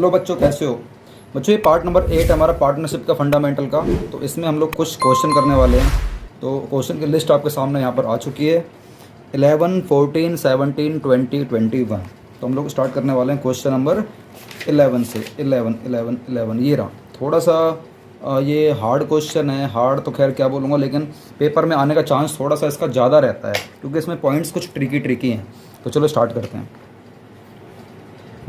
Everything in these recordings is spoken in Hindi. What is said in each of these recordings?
हेलो बच्चों, कैसे हो बच्चों। ये पार्ट नंबर 8 हमारा पार्टनरशिप का फंडामेंटल का। तो इसमें हम लोग कुछ क्वेश्चन करने वाले हैं। तो क्वेश्चन की लिस्ट आपके सामने यहाँ पर आ चुकी है। 11, 14, 17, 20, 21। तो हम लोग स्टार्ट करने वाले हैं क्वेश्चन नंबर 11 से। 11 ये रहा। थोड़ा सा ये हार्ड क्वेश्चन है। हार्ड तो खैर क्या बोलूँगा, लेकिन पेपर में आने का चांस थोड़ा सा इसका ज़्यादा रहता है क्योंकि इसमें पॉइंट्स कुछ ट्रिकी हैं। तो चलो स्टार्ट करते हैं।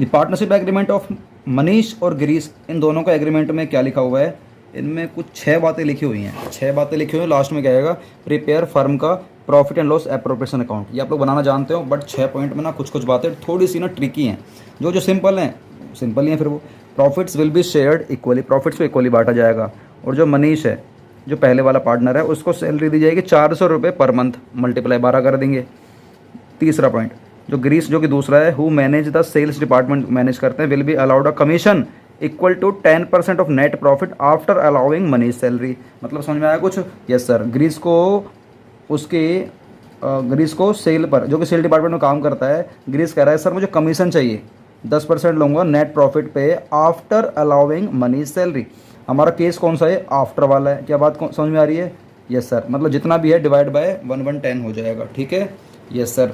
The partnership agreement of Manish और गिरीश, इन दोनों का एग्रीमेंट में क्या लिखा हुआ है। इनमें कुछ 6 बातें लिखी हुई हैं। 6 बातें लिखी हुई हैं। लास्ट में क्या आएगा, प्रिपेयर फर्म का profit and loss appropriation account. ये आप लोग बनाना जानते हो, बट 6 पॉइंट में ना कुछ बातें थोड़ी सी ना ट्रिकी हैं। जो सिंपल हैं सिंपल ही हैं। फिर वो profits will be shared equally, profits को इक्वली बांटा जाएगा। और जो मनीष है, जो पहले वाला पार्टनर है, उसको सैलरी दी जाएगी 400 रुपये पर मंथ, मल्टीप्लाई 12 कर देंगे। तीसरा पॉइंट, जो गिरीश जो कि दूसरा है, who manage the sales department, manage करते हैं, will be allowed a commission equal to 10% of net profit after allowing money salary. मतलब समझ में आया कुछ? Yes sir. गिरीश को सेल पर, जो कि सेल डिपार्टमेंट में काम करता है, गिरीश कह रहा है सर मुझे कमीशन चाहिए, 10% लूँगा नेट प्रॉफिट पे आफ्टर अलाउिंग मनी सैलरी। हमारा केस कौन सा है? आफ्टर वाला है। क्या बात समझ में आ रही है? Yes sir. मतलब जितना भी है डिवाइड बाय 1/10 हो जाएगा। ठीक है, यस सर।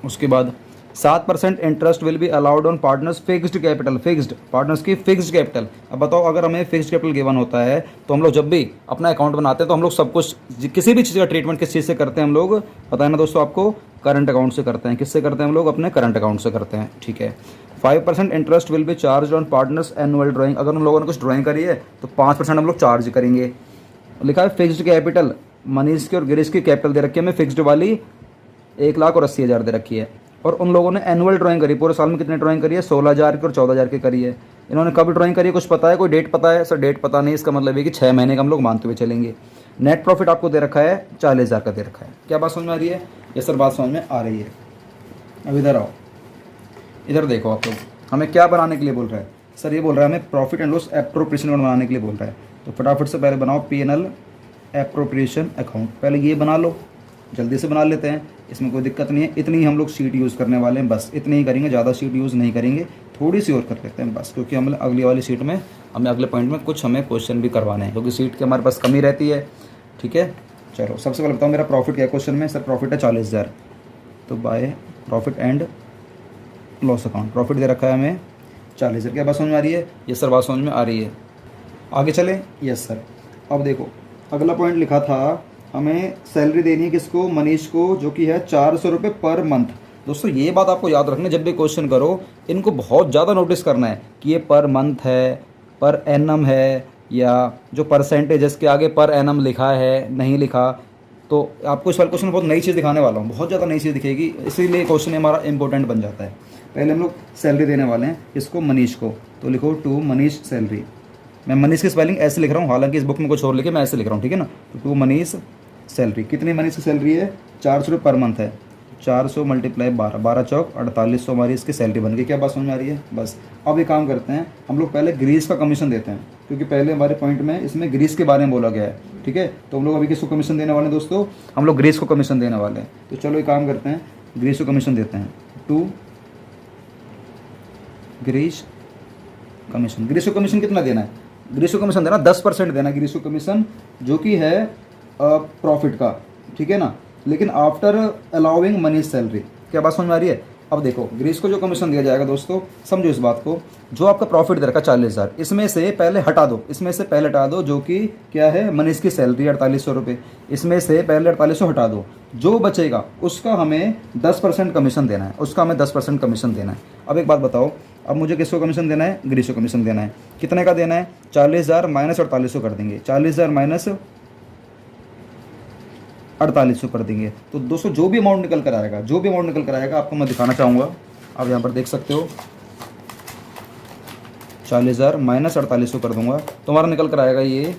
उसके बाद 7% interest will be allowed on partners fixed capital, fixed partners की फिक्स्ड कैपिटल। अब बताओ, अगर हमें फिक्स्ड कैपिटल गिवन होता है तो हम लोग जब भी अपना अकाउंट बनाते हैं तो हम लोग सब कुछ, किसी भी चीज़ का ट्रीटमेंट किस चीज़ से करते हैं हम लोग, पता है ना दोस्तों आपको? करंट अकाउंट से करते हैं। किससे करते हैं हम लोग? अपने करंट अकाउंट से करते हैं। ठीक है। 5% interest will be charge on partners annual drawing. अगर उन लोगों ने कुछ ड्राइंग करी है तो 5% हम लोग चार्ज करेंगे। लिखा है फिक्स्ड कैपिटल, मनीष की और गिरीश की कैपिटल दे रखी है हमें फिक्स्ड वाली 1,80,000 दे रखी है। और उन लोगों ने एनुअल ड्राइंग करी, पूरे साल में कितने ड्राइंग करी है? 16,000 की और 14,000 की करी है। इन्होंने कब ड्राइंग करी है कुछ पता है? कोई डेट पता है? सर डेट पता नहीं। इसका मतलब है कि 6 महीने का हम लोग मानते हुए चलेंगे। नेट प्रॉफिट आपको दे रखा है 40,000 का दे रखा है। क्या बात समझ में आ रही है? ये सर बात समझ में आ रही है। अब इधर आओ, इधर देखो आप लोग, हमें क्या बनाने के लिए बोल रहा है? सर ये बोल रहा है हमें profit and loss appropriation account बनाने के लिए बोल रहा है। तो फटाफट से पहले बनाओ P&L एप्रोप्रिएशन अकाउंट। पहले ये बना लो, जल्दी से बना लेते हैं, इसमें कोई दिक्कत नहीं है। इतनी ही हम लोग शीट यूज़ करने वाले हैं, बस इतनी ही करेंगे, ज़्यादा शीट यूज़ नहीं करेंगे। थोड़ी सी और कर लेते हैं बस, क्योंकि हम अगली वाली शीट में हमें अगले पॉइंट में कुछ हमें क्वेश्चन भी करवाने हैं, क्योंकि सीट की हमारे पास कमी रहती है। ठीक है, चलो सबसे पहले बताओ मेरा प्रॉफिट क्या क्वेश्चन में? सर प्रॉफिट है 40,000। तो by profit and loss account, profit दे रखा है हमें 40,000। क्या बात समझ में आ रही है? ये सर बात समझ में आ रही है। आगे चले? Yes sir. अब देखो अगला पॉइंट लिखा था हमें सैलरी देनी है किसको? मनीष को, जो कि है 400 रुपये पर मंथ। दोस्तों ये बात आपको याद रखना, जब भी क्वेश्चन करो इनको बहुत ज़्यादा नोटिस करना है कि ये पर मंथ है, पर एनम है, या जो परसेंटेज इसके आगे पर एनम लिखा है नहीं लिखा। तो आपको इस वाले क्वेश्चन में बहुत नई चीज़ दिखाने वाला हूँ, बहुत ज़्यादा नई चीज़ दिखेगी, इसीलिए क्वेश्चन हमारा इंपॉर्टेंट बन जाता है। पहले हम लोग सैलरी देने वाले हैं इसको, मनीष को। तो लिखो टू मनीष सैलरी। मैं मनीष की स्पेलिंग ऐसे लिख रहा हूँ, हालांकि इस बुक में कुछ और लिखे, मैं ऐसे लिख रहा हूँ। ठीक है ना? तो टू मनीष सैलरी। कितनी मनीष की सैलरी है? 400 रुपये पर मंथ है। 400 × 12, 12 चौक 4800 हमारी इसकी सैलरी बन गई। क्या बात समझ में आ रही है? बस अब एक काम करते हैं, हम लोग पहले गिरीश का कमीशन देते हैं, क्योंकि पहले हमारे पॉइंट में इसमें गिरीश के बारे में बोला गया है। ठीक है, तो हम लोग अभी किसको कमीशन देने वाले हैं दोस्तों? हम लोग गिरीश को कमीशन देने वाले हैं। तो चलो एक काम करते हैं, गिरीश को कमीशन देते हैं। To Girish commission. गिरीश को कमीशन कितना देना है? गिरीश को कमीशन देना 10% देना गिरीश को कमीशन, जो कि है प्रॉफिट का। ठीक है ना? लेकिन आफ्टर अलाउिंग मनी सैलरी। क्या बात समझ में आ रही है? अब देखो गिरीश को जो कमीशन दिया जाएगा दोस्तों, समझो इस बात को, जो आपका प्रॉफिट दे रखा 40,000, इसमें से पहले हटा दो, इसमें से पहले हटा दो, जो कि क्या है? मनीष की सैलरी 4800 रुपये। इसमें से पहले 4800 हटा दो, जो बचेगा उसका हमें 10% कमीशन देना है, उसका हमें 10% कमीशन देना है। अब एक बात बताओ, अब मुझे किसको कमीशन देना है? गिरीश को कमीशन देना है। कितने का देना है? 40,000 माइनस 4800 कर देंगे, 40,000 माइनस 4800 कर देंगे। तो दोस्तों जो भी अमाउंट निकल कर आएगा, आपको मैं दिखाना चाहूँगा। आप यहाँ पर देख सकते हो, 40,000 माइनस 4800 कर दूंगा तो हमारा निकल कर आएगा ये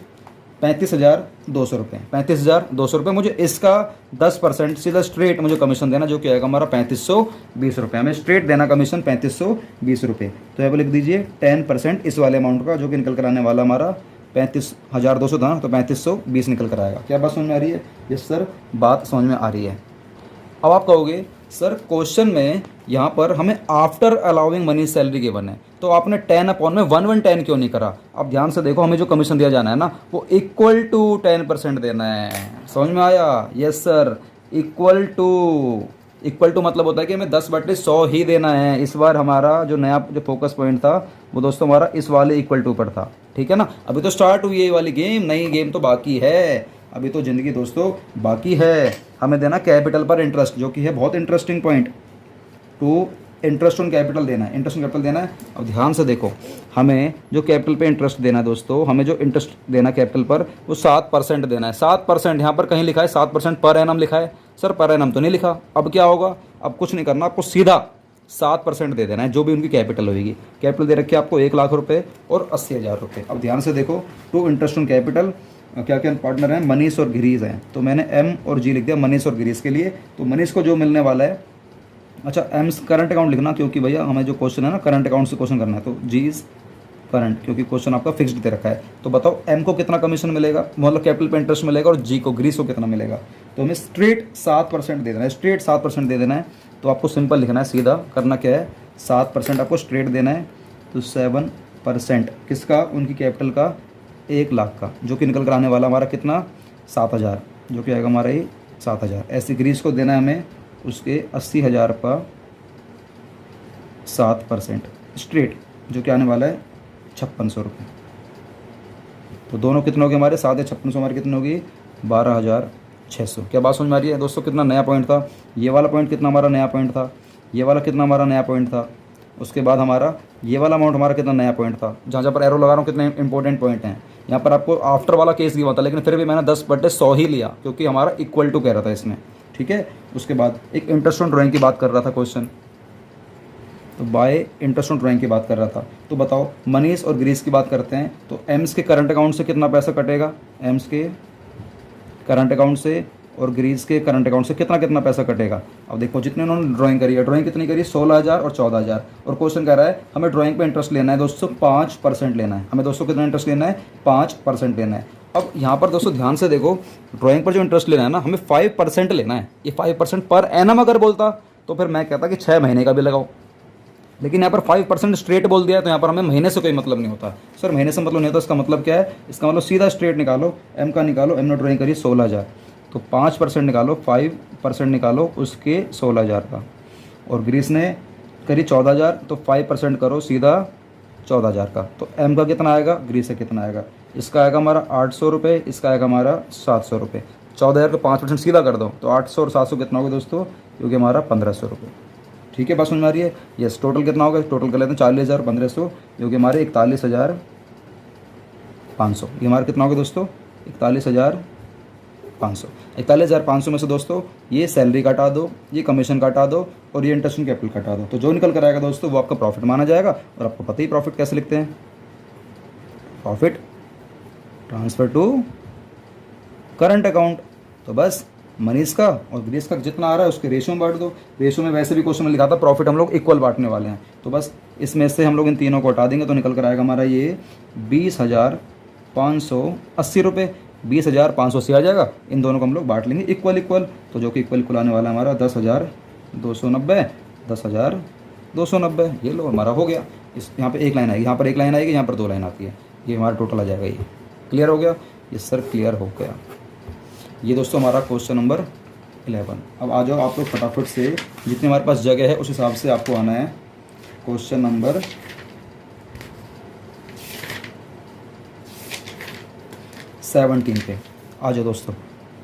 35,200 रुपये। 35,200 रुपये मुझे इसका 10% सीधा स्ट्रेट मुझे कमीशन देना, जो कि आएगा हमारा 3520 रुपये। हमें स्ट्रेट देना कमीशन 3520 रुपये। तो यहाँ पर लिख दीजिए 10% इस वाले अमाउंट का, जो कि निकल कर आने वाला हमारा 35,200 था ना, तो 3520 निकल कर आएगा। क्या बात समझ में आ रही है? यस सर, बात समझ में आ रही है। अब आप कहोगे सर क्वेश्चन में यहाँ पर हमें after allowing money salary given है, तो आपने 10 अपॉन में 1/10 क्यों नहीं करा? अब ध्यान से देखो, हमें जो कमीशन दिया जाना है ना वो इक्वल टू 10% देना है। समझ में आया? यस सर, इक्वल टू मतलब होता है कि हमें 10/100 ही देना है। इस बार हमारा जो नया जो फोकस पॉइंट था वो दोस्तों हमारा इस वाले इक्वल टू पर था, ठीक है ना। अभी तो स्टार्ट हुई है ये वाली गेम, नई गेम तो बाकी है, अभी तो ज़िंदगी दोस्तों बाकी है। हमें देना कैपिटल पर इंटरेस्ट, जो कि है बहुत interesting point. To interest on capital देना है, इंटरेस्ट ऑन कैपिटल देना है। अब ध्यान से देखो, हमें जो कैपिटल पे इंटरेस्ट देना है दोस्तों, हमें जो इंटरेस्ट देना है कैपिटल पर वो 7% देना है। 7% यहाँ पर कहीं लिखा है 7% पर एनम लिखा है, सर पर एनम तो नहीं लिखा। अब क्या होगा? अब कुछ नहीं करना, आपको सीधा 7% दे देना है, जो भी उनकी कैपिटल होगी। कैपिटल दे रखी है आपको 1 लाख रुपये और 80,000 रुपये। अब ध्यान से देखो, टू इंटरेस्ट ऑन कैपिटल क्या क्या पार्टनर हैं? मनीष और गिरीश हैं, तो मैंने एम और जी लिख दिया मनीष और गिरीश के लिए। तो मनीष को जो मिलने वाला है, अच्छा एम करंट अकाउंट लिखना, क्योंकि भैया हमें जो क्वेश्चन है ना करंट अकाउंट से क्वेश्चन करना है, तो जी इज करंट, क्योंकि क्वेश्चन आपका फिक्स्ड दे रखा है। तो बताओ एम को कितना कमीशन मिलेगा, मतलब कैपिटल पे इंटरेस्ट मिलेगा, और जी को गिरीश को कितना मिलेगा? तो हमें स्ट्रेट 7% दे देना है, स्ट्रेट 7% दे देना है। तो आपको सिंपल लिखना है, सीधा करना क्या है, 7% आपको स्ट्रेट देना है। तो 7% किसका? उनकी कैपिटल का 1 लाख का, जो कि निकल कर आने वाला हमारा कितना? 7,000, जो कि आएगा हमारा ये 7,000। ऐसे गिरीश को देना है हमें उसके 80,000 का 7% स्ट्रेट, जो कि आने वाला है 5600 रुपये। तो दोनों कितने हो गए हमारे? 7 या 5600 हमारे कितने होगी? 12,600। क्या बात समझ में आ रही है दोस्तों? कितना नया पॉइंट था ये वाला, पॉइंट कितना हमारा नया पॉइंट था, ये वाला कितना हमारा नया पॉइंट था। उसके बाद हमारा ये वाला अमाउंट हमारा कितना नया पॉइंट था। जहाँ जहाँ पर एरो लगा रहा हूँ कितने इंपॉर्टेंट पॉइंट हैं। यहाँ पर आपको आफ्टर वाला केस गिवा था, लेकिन फिर भी मैंने 10/100 ही लिया, क्योंकि हमारा इक्वल टू कह रहा था इसमें, ठीक है। उसके बाद एक इंटरेस्ट ऑन ड्राइंग की बात कर रहा था क्वेश्चन, तो बाय इंटरेस्ट ऑन ड्राइंग की बात कर रहा था। तो बताओ मनीष और गिरीश की बात करते हैं, तो एम्स के करंट अकाउंट से कितना पैसा कटेगा? एम्स के करंट अकाउंट से और गिरीश के करंट अकाउंट से कितना कितना पैसा कटेगा? अब देखो, जितने उन्होंने ड्राइंग करी है, ड्राइंग कितनी करी? 16,000 और 14,000। और क्वेश्चन कह रहा है हमें ड्राइंग पे इंटरेस्ट लेना है दोस्तों 5% लेना है। हमें दोस्तों कितना इंटरेस्ट लेना है? 5% लेना है। अब यहाँ पर दोस्तों ध्यान से देखो, ड्राइंग पर जो इंटरेस्ट लेना है ना, हमें 5% लेना है। ये 5% पर एनम अगर बोलता तो फिर मैं कहता कि 6 महीने का भी लगाओ, लेकिन यहाँ पर 5% स्ट्रेट बोल दिया है, तो यहाँ पर हमें महीने से कोई मतलब नहीं होता। सर महीने से मतलब नहीं होता, इसका मतलब क्या है? इसका मतलब सीधा स्ट्रेट निकालो, एम का निकालो, एम ने ड्राइंग करी 16,000, तो 5% निकालो, 5% निकालो उसके 16,000 का, और गिरीश ने करी 14,000, तो 5% करो सीधा 14,000 का। तो एम का कितना आएगा, गिरीश से कितना आएगा? इसका आएगा हमारा 800 रुपये, इसका आएगा हमारा 700 रुपये। 14,000 का 5% सीधा कर दो, तो 800 और 700 कितना होगा दोस्तों? क्योंकि हमारा 1,500 रुपये। ठीक है, बात समझ में आ रही है? यस, टोटल कितना होगा? टोटल कर लेते हैं 40,000 1500, जो कि हमारे 41,500। ये हमारा कितना होगा दोस्तों? 41,500। 41,500 में से दोस्तों ये सैलरी काटा दो, ये कमीशन काटा दो, और ये इंटरेस्ट ऑन कैपिटल काटा दो, तो जो निकल कर आएगा दोस्तों वो आपका प्रॉफिट माना जाएगा। और आपको पता ही प्रॉफिट कैसे लिखते हैं? Profit transfer to current account. तो बस मनीष का और गिरीश का जितना आ रहा है उसके रेशियो में बांट दो। रेशियो में वैसे भी क्वेश्चन में लिखा था प्रॉफिट हम लोग इक्वल बांटने वाले हैं, तो बस इसमें से हम लोग इन तीनों को हटा देंगे, तो निकल कर आएगा हमारा ये 20,580 रुपये। 20,580 आ जाएगा। इन दोनों को हम लोग बांट लेंगे इक्वल इक्वल, तो जो कि इक्वल इक्वल आने वाला है हमारा 10,290, 10,290। ये लो हमारा हो गया। इस यहाँ पे एक लाइन आएगी, यहाँ पर एक लाइन आएगी, यहाँ पर 2 लाइन आती है, ये हमारा टोटल आ जाएगा। ये क्लियर हो गया? ये सर क्लियर हो गया। ये दोस्तों हमारा क्वेश्चन नंबर 11। अब आ जाओ आप लोग फटाफट से, जितनी हमारे पास जगह है उस हिसाब से आपको आना है क्वेश्चन नंबर 17 पे। आ जाओ दोस्तों,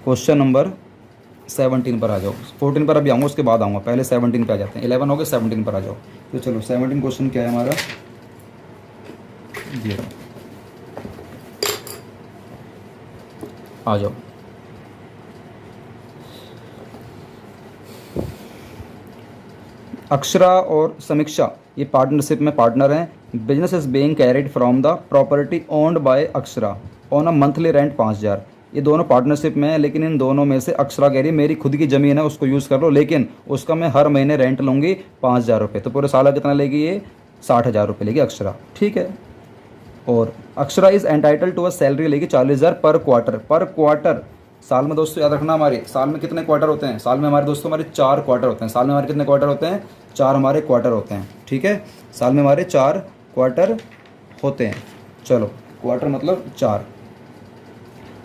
क्वेश्चन नंबर 17 पर आ जाओ। 14 पर अभी आऊँगा, उसके बाद आऊँगा, पहले 17 पे आ जाते हैं। 11 हो गए, 17 पर आ जाओ। तो चलो 17 क्वेश्चन क्या है हमारा, ये आ जाओ। अक्षरा और समीक्षा ये पार्टनरशिप में पार्टनर हैं। Business is being carried from the property owned by Akshara on a monthly rent 5,000। ये दोनों पार्टनरशिप में है, लेकिन इन दोनों में से अक्षरा कह रही मेरी खुद की ज़मीन है उसको यूज़ कर लो, लेकिन उसका मैं हर महीने रेंट लूँगी 5,000 रुपये। तो पूरे साल कितना लेगी ये? 60,000 रुपये लेगी अक्षरा। ठीक है। और Akshara is entitle to a salary लेगी 40,000 पर क्वार्टर। पर क्वार्टर साल में दोस्तों याद रखना, हमारे साल में कितने क्वार्टर होते हैं? साल में हमारे दोस्तों हमारे 4 क्वार्टर होते हैं। साल में हमारे कितने क्वार्टर होते हैं? 4 हमारे क्वार्टर होते हैं, ठीक है। साल में हमारे 4 क्वार्टर होते हैं। चलो, क्वार्टर मतलब 4।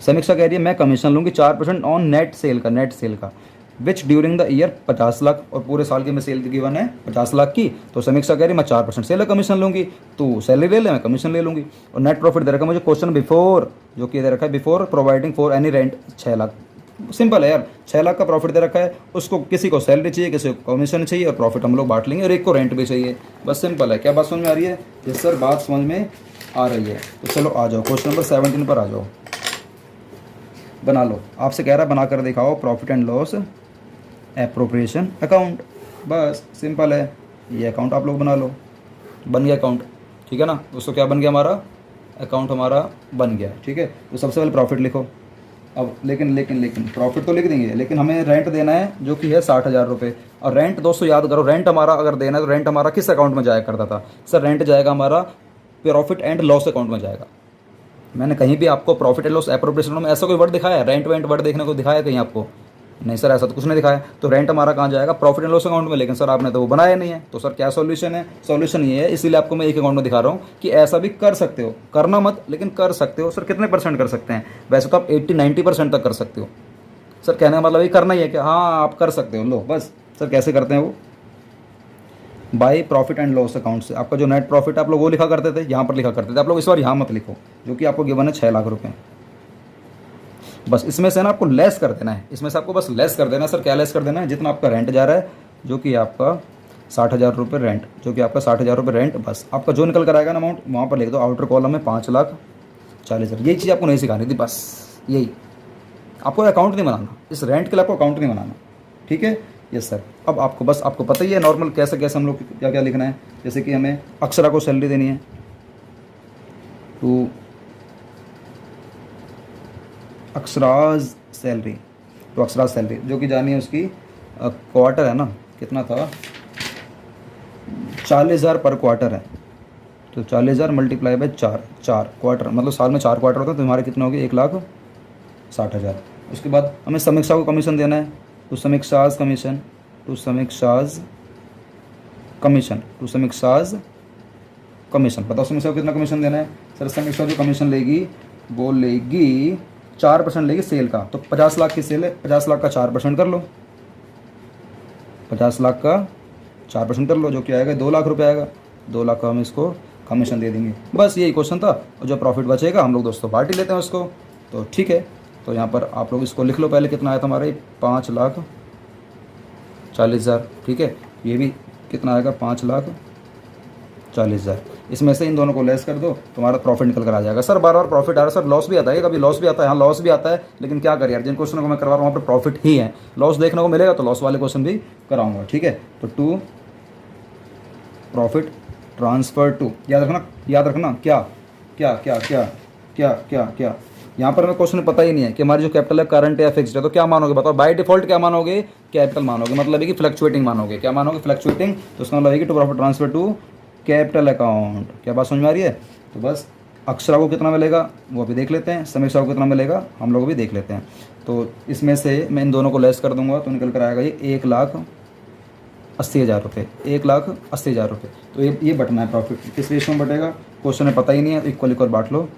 समीक्षा कह रही है मैं कमीशन लूँगी 4% ऑन नेट सेल का, नेट सेल का, विच ड्यूरिंग द ईयर 50 लाख, और पूरे साल की मैं सेल गिवन है 50 लाख की। तो समीक्षा कह रही है मैं 4% सेल कमीशन लूँगी, तो सैलरी ले ले, मैं कमीशन ले लूँगी। और नेट प्रॉफिट दे रखा है मुझे क्वेश्चन बिफोर, जो कि दे रखा है before providing for any rent 6 lakh. Simple है यार, 6 लाख का प्रॉफिट दे रखा है, उसको किसी को सैलरी चाहिए, किसी को कमीशन चाहिए, और प्रॉफिट हम लोग बांट लेंगे, और एक को रेंट भी चाहिए। बस सिंपल है। क्या बात समझ में आ रही है? यस सर, बात समझ में आ रही है। तो चलो आ जाओ, क्वेश्चन नंबर 17 पर आ जाओ। बना लो, आपसे कह रहा है बना कर दिखाओ profit and loss appropriation account. बस सिंपल है, ये अकाउंट आप लोग बना लो। बन गया अकाउंट, ठीक है ना। दोस्तों क्या बन गया हमारा? अकाउंट हमारा बन गया, ठीक है। तो सबसे पहले प्रॉफिट लिखो। अब लेकिन प्रॉफिट तो लिख देंगे, लेकिन हमें रेंट देना है जो कि है 60,000 रुपये। और रेंट दोस्तों याद करो, रेंट हमारा अगर देना है तो रेंट हमारा किस अकाउंट में जाया करता था? सर रेंट जाएगा हमारा प्रॉफिट एंड लॉस अकाउंट में जाएगा। मैंने कहीं भी आपको प्रॉफिट एंड लॉस एप्रोप्रिएशन में ऐसा कोई वर्ड दिखाया है? रेंट वेंट वर्ड देखने को दिखाया कहीं आपको? नहीं सर, ऐसा तो कुछ नहीं दिखाया। तो रेंट हमारा कहाँ जाएगा? प्रॉफिट एंड लॉस अकाउंट में। लेकिन सर आपने तो वो बनाया नहीं है। तो सर क्या सॉल्यूशन है? सॉल्यूशन ये है, इसीलिए आपको मैं एक अकाउंट में दिखा रहा हूँ कि ऐसा भी कर सकते हो। करना मत, लेकिन कर सकते हो। सर कितने % कर सकते हैं? वैसे तो आप 80-90% तक कर सकते हो। सर कहने का मतलब ये करना ही है कि हाँ आप कर सकते हो। लो बस। सर कैसे करते हैं वो? By profit and loss account से आपका जो नेट प्रॉफिट है आप लोग वो लिखा करते थे, यहाँ पर लिखा करते थे। आप लोग इस बार यहाँ मत लिखो, जो कि आपको गिवन है 6 लाख रुपए। बस इसमें से ना आपको लेस कर देना है, इसमें से आपको बस लेस कर देना है। सर क्या लेस कर देना है? जितना आपका रेंट जा रहा है, जो कि आपका 60,000 रुपये रेंट, जो कि आपका 60,000 रुपये रेंट, बस आपका जो निकल कर आएगा ना अमाउंट, वहाँ पर लिख दो आउटर कॉलम में 5,40,000। यही चीज़ आपको नहीं सिखानी थी, बस यही। आपको अकाउंट नहीं बनाना, इस रेंट के लिए आपको अकाउंट नहीं बनाना, ठीक है। Yes sir. अब आपको बस आपको पता ही है नॉर्मल कैसे कैसे हम लोग क्या क्या लिखना है। जैसे कि हमें अक्षरा को सैलरी देनी है, टू अक्षराज सैलरी, तो अक्षराज सैलरी जो कि जानी है उसकी क्वार्टर है ना, कितना था? 40,000 पर क्वार्टर है। तो 40,000 मल्टीप्लाई बाय 4 क्वार्टर, मतलब साल में 4 क्वार्टर होते हैं, तो हमारे कितने हो गए? 1,60,000। उसके बाद हमें समीक्षा को कमीशन देना है, to Samiksha's commission, to Samiksha's commission, to Samiksha's commission. बताओ समीक्षा को कितना कमीशन देना है? सर समीक्षा जो कमीशन लेगी वो लेगी 4% लेगी सेल का। तो 50 लाख की सेल है, 50 लाख का 4% कर लो, 50 लाख का 4% कर लो, जो कि आएगा 2 लाख रुपये आएगा। 2 लाख का हम इसको कमीशन दे देंगे। बस यही क्वेश्चन था। और जो प्रॉफिट बचेगा हम लोग दोस्तों पार्टी लेते हैं उसको। तो ठीक है, तो यहाँ पर आप लोग इसको लिख लो। पहले कितना आया था हमारा? 5,40,000, ठीक है। ये भी कितना आएगा? 5,40,000। इसमें से इन दोनों को लेस कर दो, तुम्हारा प्रॉफिट निकल कर आ जाएगा। सर बार बार प्रॉफिट आ रहा है, सर लॉस भी आता है, कभी लॉस भी आता है। हाँ लॉस भी आता है, लेकिन क्या करें यार, जिन क्वेश्चनों को मैं करवा रहा हूँ वहाँ पर प्रॉफिट ही है। लॉस देखने को मिलेगा तो लॉस वाले क्वेश्चन भी कराऊंगा, ठीक है। तो टू प्रॉफिट ट्रांसफर टू, याद रखना, याद रखना क्या क्या क्या क्या क्या क्या क्या। यहाँ पर हमें क्वेश्चन पता ही नहीं है कि हमारी जो कैपिटल है करंट या फिक्स्ड है, तो क्या मानोगे बताओ? बाय डिफॉल्ट क्या मानोगे? कैपिटल मानोगे, मतलब है कि फ्लक्चुएटिंग मानोगे। क्या मानोगे? फ्लक्चुएटिंग। तो उसका मतलब है कि to profit transfer to capital account. क्या बात समझ में आ रही है? तो बस अक्षरा को कितना मिलेगा वो अभी देख लेते हैं, समीक्षा को कितना मिलेगा हम लोग भी देख लेते हैं। तो इसमें से मैं इन दोनों को लेस कर दूंगा तो निकल कर आएगा ये 1,80,000 रुपये, 1,80,000 रुपये। तो ये बटना है प्रॉफिट। किस रेशियो में बटेगा क्वेश्चन में पता ही नहीं है, तो इक्वल इक्वल बांट लो।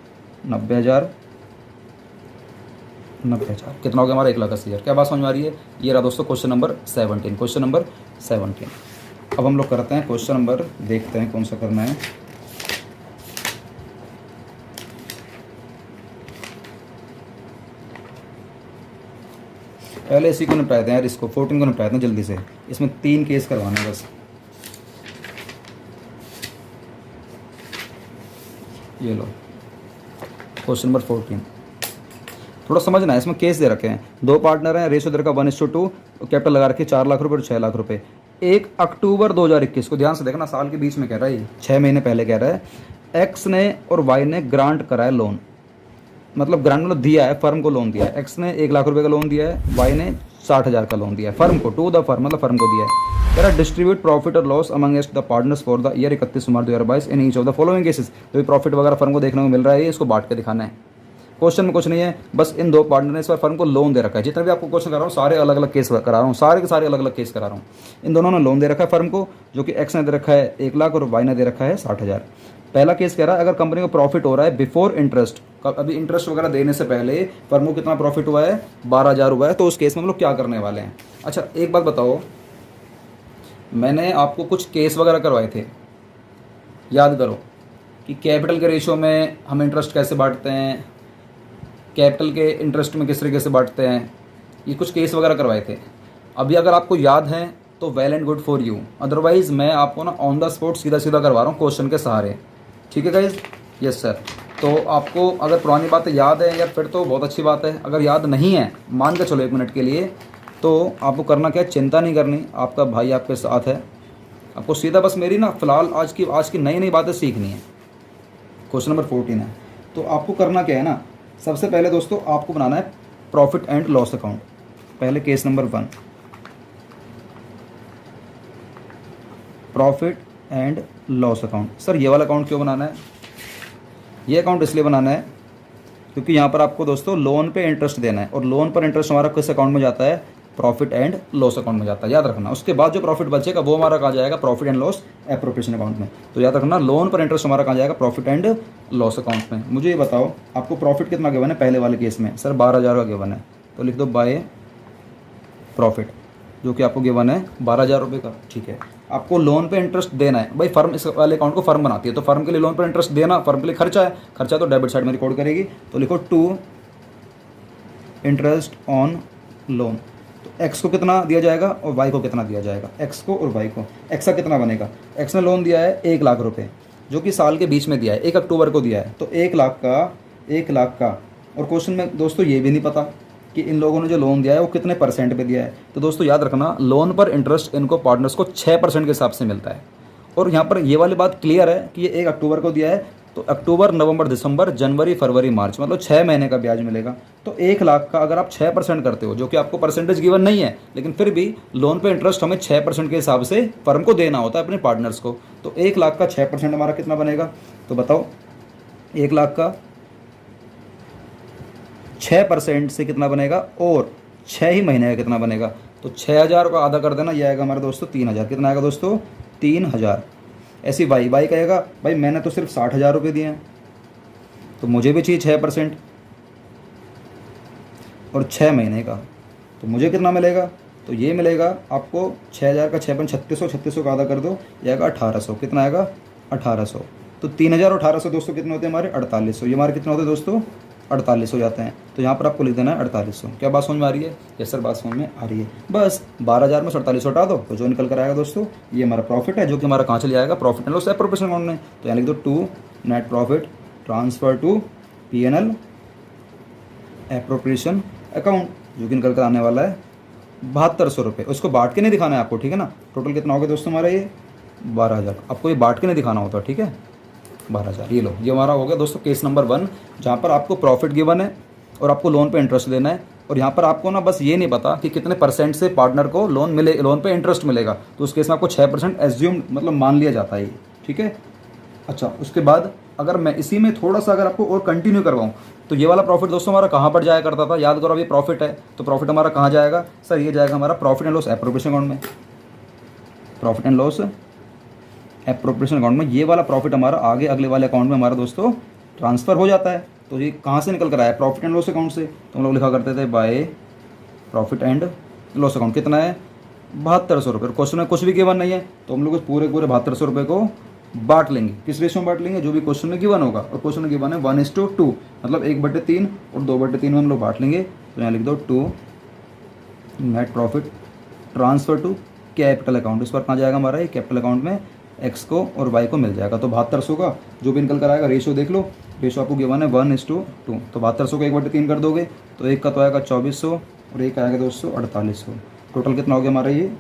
90,000 कितना हो गया हमारा? 1,80,000। क्या बात समझ में आ रही है? ये रहा दोस्तों क्वेश्चन नंबर 17, क्वेश्चन नंबर 17। अब हम लोग करते हैं क्वेश्चन नंबर, देखते हैं कौन सा करना है। पहले इसी को निपटाते हैं यार, इसको 14 को निपटाते हैं जल्दी से। इसमें 3 केस करवाना है बस। ये लो क्वेश्चन नंबर 14, थोड़ा समझना है। इसमें केस दे रखे हैं, 2 पार्टनर हैं, रेशो दे रखा 1:2, कैपिटल लगा रखी 4 लाख रुपये और 6 लाख रुपये। 1 अक्टूबर 2021 को ध्यान से देखना, साल के बीच में कह रहा है, 6 महीने पहले कह रहा है। एक्स ने और वाई ने ग्रांट करा है लोन, मतलब ग्रांट मतलब दिया है, फर्म को लोन दिया है। एक्स ने 1 लाख रुपये का लोन दिया है, वाई ने 60,000 का लोन दिया है फर्म को, टू द फर्म मतलब फर्म को दिया है। कह रहा डिस्ट्रीब्यूट प्रॉफिट और loss amongst the partners for the year 31 March 2022 in each of the following cases. जो भी प्रॉफिट वगैरह फर्म को देखने को मिल रहा है इसको बांट के दिखाना है। क्वेश्चन में कुछ नहीं है, बस इन दो पार्टनर ने इस बार फर्म को लोन दे रखा है। जितने भी आपको क्वेश्चन करा रहा हूँ सारे अलग अलग केस करा रहा हूँ, सारे के सारे अलग अलग केस करा रहा हूँ। इन दोनों ने लोन दे रखा है फर्म को, जो कि एक्स ने दे रखा है 1 लाख और वाई ने दे रखा है 60,000। पहला केस कह रहा है अगर कंपनी को प्रॉफिट हो रहा है बिफोर इंटरेस्ट, अभी इंटरेस्ट वगैरह देने से पहले फर्म को कितना प्रॉफिट हुआ है, 12,000 हुआ है, तो उस केस में हम लोग क्या करने वाले हैं। अच्छा एक बात बताओ, मैंने आपको कुछ केस वगैरह करवाए थे, याद करो कि कैपिटल के रेशियो में हम इंटरेस्ट कैसे बांटते हैं, कैपिटल के इंटरेस्ट में किस तरीके से बांटते हैं, ये कुछ केस वगैरह करवाए थे। अभी अगर आपको याद है तो well and good for you, otherwise मैं आपको ना ऑन द स्पॉट सीधा सीधा करवा रहा हूँ क्वेश्चन के सहारे। ठीक है गाइज, यस सर। तो आपको अगर पुरानी बातें याद है या फिर तो बहुत अच्छी बात है, अगर याद नहीं है मान के चलो 1 मिनट के लिए, तो आपको करना क्या है, चिंता नहीं करनी, आपका भाई आपके साथ है। आपको सीधा बस मेरी ना फ़िलहाल आज की नई नई बातें सीखनी है। क्वेश्चन नंबर 14 है, तो आपको करना क्या है ना, सबसे पहले दोस्तों आपको बनाना है प्रॉफिट एंड लॉस अकाउंट। पहले case number 1, profit and loss account. Sir ये वाला अकाउंट क्यों बनाना है, ये अकाउंट इसलिए बनाना है क्योंकि यहाँ पर आपको दोस्तों लोन पे इंटरेस्ट देना है, और लोन पर इंटरेस्ट हमारा किस अकाउंट में जाता है, प्रॉफिट एंड लॉस अकाउंट में जाता है, याद रखना। उसके बाद जो प्रॉफिट बचेगा वो हमारा कहाँ जाएगा, profit and loss appropriation account में। तो याद रखना लोन पर इंटरेस्ट हमारा कहाँ जाएगा, प्रॉफिट एंड लॉस अकाउंट में। मुझे ये बताओ आपको प्रॉफिट कितना गिवन है पहले वाले केस में, सर 12,000 का गिवन है, तो लिख दो बाय प्रॉफिट, जो कि आपको गिवन है 12,000 रुपये का। ठीक है, आपको लोन पे इंटरेस्ट देना है, भाई फर्म इस वाले अकाउंट को फर्म बनाती है, तो फर्म के लिए लोन पर इंटरेस्ट देना, फर्म के लिए खर्चा है, खर्चा तो डेबिट साइड में रिकॉर्ड करेगी, तो लिखो टू इंटरेस्ट ऑन लोन। तो एक्स को कितना दिया जाएगा और वाई को कितना दिया जाएगा, एक्स को और वाई को। एक्स का कितना बनेगा, एक्स ने लोन दिया है 1 लाख रुपये, जो कि साल के बीच में दिया है, 1 अक्टूबर को दिया है, तो 1 लाख का। और क्वेश्चन में दोस्तों ये भी नहीं पता कि इन लोगों ने जो लोन दिया है वो कितने परसेंट पे दिया है। तो दोस्तों याद रखना लोन पर इंटरेस्ट इनको पार्टनर्स को 6% के हिसाब से मिलता है। और यहाँ पर ये वाली बात क्लियर है कि ये 1 अक्टूबर को दिया है, तो अक्टूबर, नवंबर, दिसंबर, जनवरी, फरवरी, मार्च, मतलब 6 महीने का ब्याज मिलेगा। तो 1 लाख का अगर आप 6% करते हो, जो कि आपको परसेंटेज गिवन नहीं है, लेकिन फिर भी लोन पे इंटरेस्ट हमें 6% के हिसाब से फर्म को देना होता है अपने पार्टनर्स को। तो 1 लाख का 6% हमारा कितना बनेगा, तो बताओ 1 लाख का 6% से कितना बनेगा, और 6 ही महीने का कितना बनेगा, तो 6,000 का आधा कर देना, ये आएगा हमारे दोस्तों 3,000। कितना आएगा दोस्तों, 3,000। ऐसी वाई कहेगा भाई मैंने तो सिर्फ 60,000 रुपये दिए हैं, तो मुझे भी चाहिए 6% और 6 महीने का, तो मुझे कितना मिलेगा, तो ये मिलेगा आपको 6,000 का 6 3600 का आधा कर दो, ये आएगा 1,800। कितना आएगा, 1,800। तो 3,000 और 1,800 दोस्तों कितने होते हैं हमारे, 4,800। ये हमारे कितने होते हैं दोस्तों, 48 हो जाते हैं। तो यहाँ पर आपको लिख देना है 4800। क्या बात समझ में आ रही है, यस सर बात समझ में आ रही है। बस 12,000 में 4800 हटा दो, तो जो निकल कर आएगा दोस्तों ये हमारा प्रॉफिट है, जो कि हमारा कहाँ चले जाएगा, profit and loss appropriation account में। तो यहाँ लिख दो to net profit transfer to P&L appropriation account, जो कि निकल कर आने वाला है 7200 रुपये। उसको बांट के नहीं दिखाना है आपको, ठीक है ना। टोटल कितना हो गया दोस्तों हमारा, ये 12,000। आपको ये बांट के नहीं दिखाना होता, ठीक है, 12,000। ये लो, ये हमारा हो गया दोस्तों केस नंबर 1, जहाँ पर आपको प्रॉफिट गिवन है और आपको लोन पे इंटरेस्ट देना है। और यहाँ पर आपको ना बस ये नहीं पता कि कितने परसेंट से पार्टनर को लोन पे इंटरेस्ट मिलेगा, तो उस केस में आपको 6% एज्यूम मतलब मान लिया जाता है ये, ठीक है। अच्छा, उसके बाद अगर मैं इसी में थोड़ा सा अगर आपको और कंटिन्यू करवाऊँ, तो ये वाला प्रॉफिट दोस्तों हमारा कहाँ पर जाया करता था, याद करो। अब ये प्रॉफिट है, तो प्रॉफिट हमारा कहाँ जाएगा, सर ये जाएगा हमारा profit and loss appropriation account में। Profit and loss appropriation account में ये वाला प्रॉफिट हमारा आगे अगले वाले अकाउंट में हमारा दोस्तों ट्रांसफ़र हो जाता है। तो ये कहाँ से निकल कर आया, प्रॉफिट एंड लॉस अकाउंट से। तो हम लोग लिखा करते थे bye profit and loss account. कितना है, 7200 रुपये। क्वेश्चन में कुछ भी गिवन नहीं है, तो हम लोग पूरे 7200 रुपये को बांट लेंगे। किस रेशियो में बांट लेंगे, जो भी क्वेश्चन में गिवन होगा। और क्वेश्चन में गिवन है 1:2, मतलब 1/3 और 2/3 में हम लोग बांट लेंगे। तो यहाँ लिख दो to net profit transfer to capital account. इस पर कहाँ जाएगा हमारा, ये कैपिटल अकाउंट में एक्स को और वाई को मिल जाएगा। तो 7200 का जो भी निकल कर आएगा, रेशियो देख लो, रेशियो आपको गिवन है 1:2। तो 7200 को 1/3 कर दोगे, तो एक का तो आएगा 2400 और एक आएगा दोस्तों 4800। टोटल कितना हो गया हमारा, ये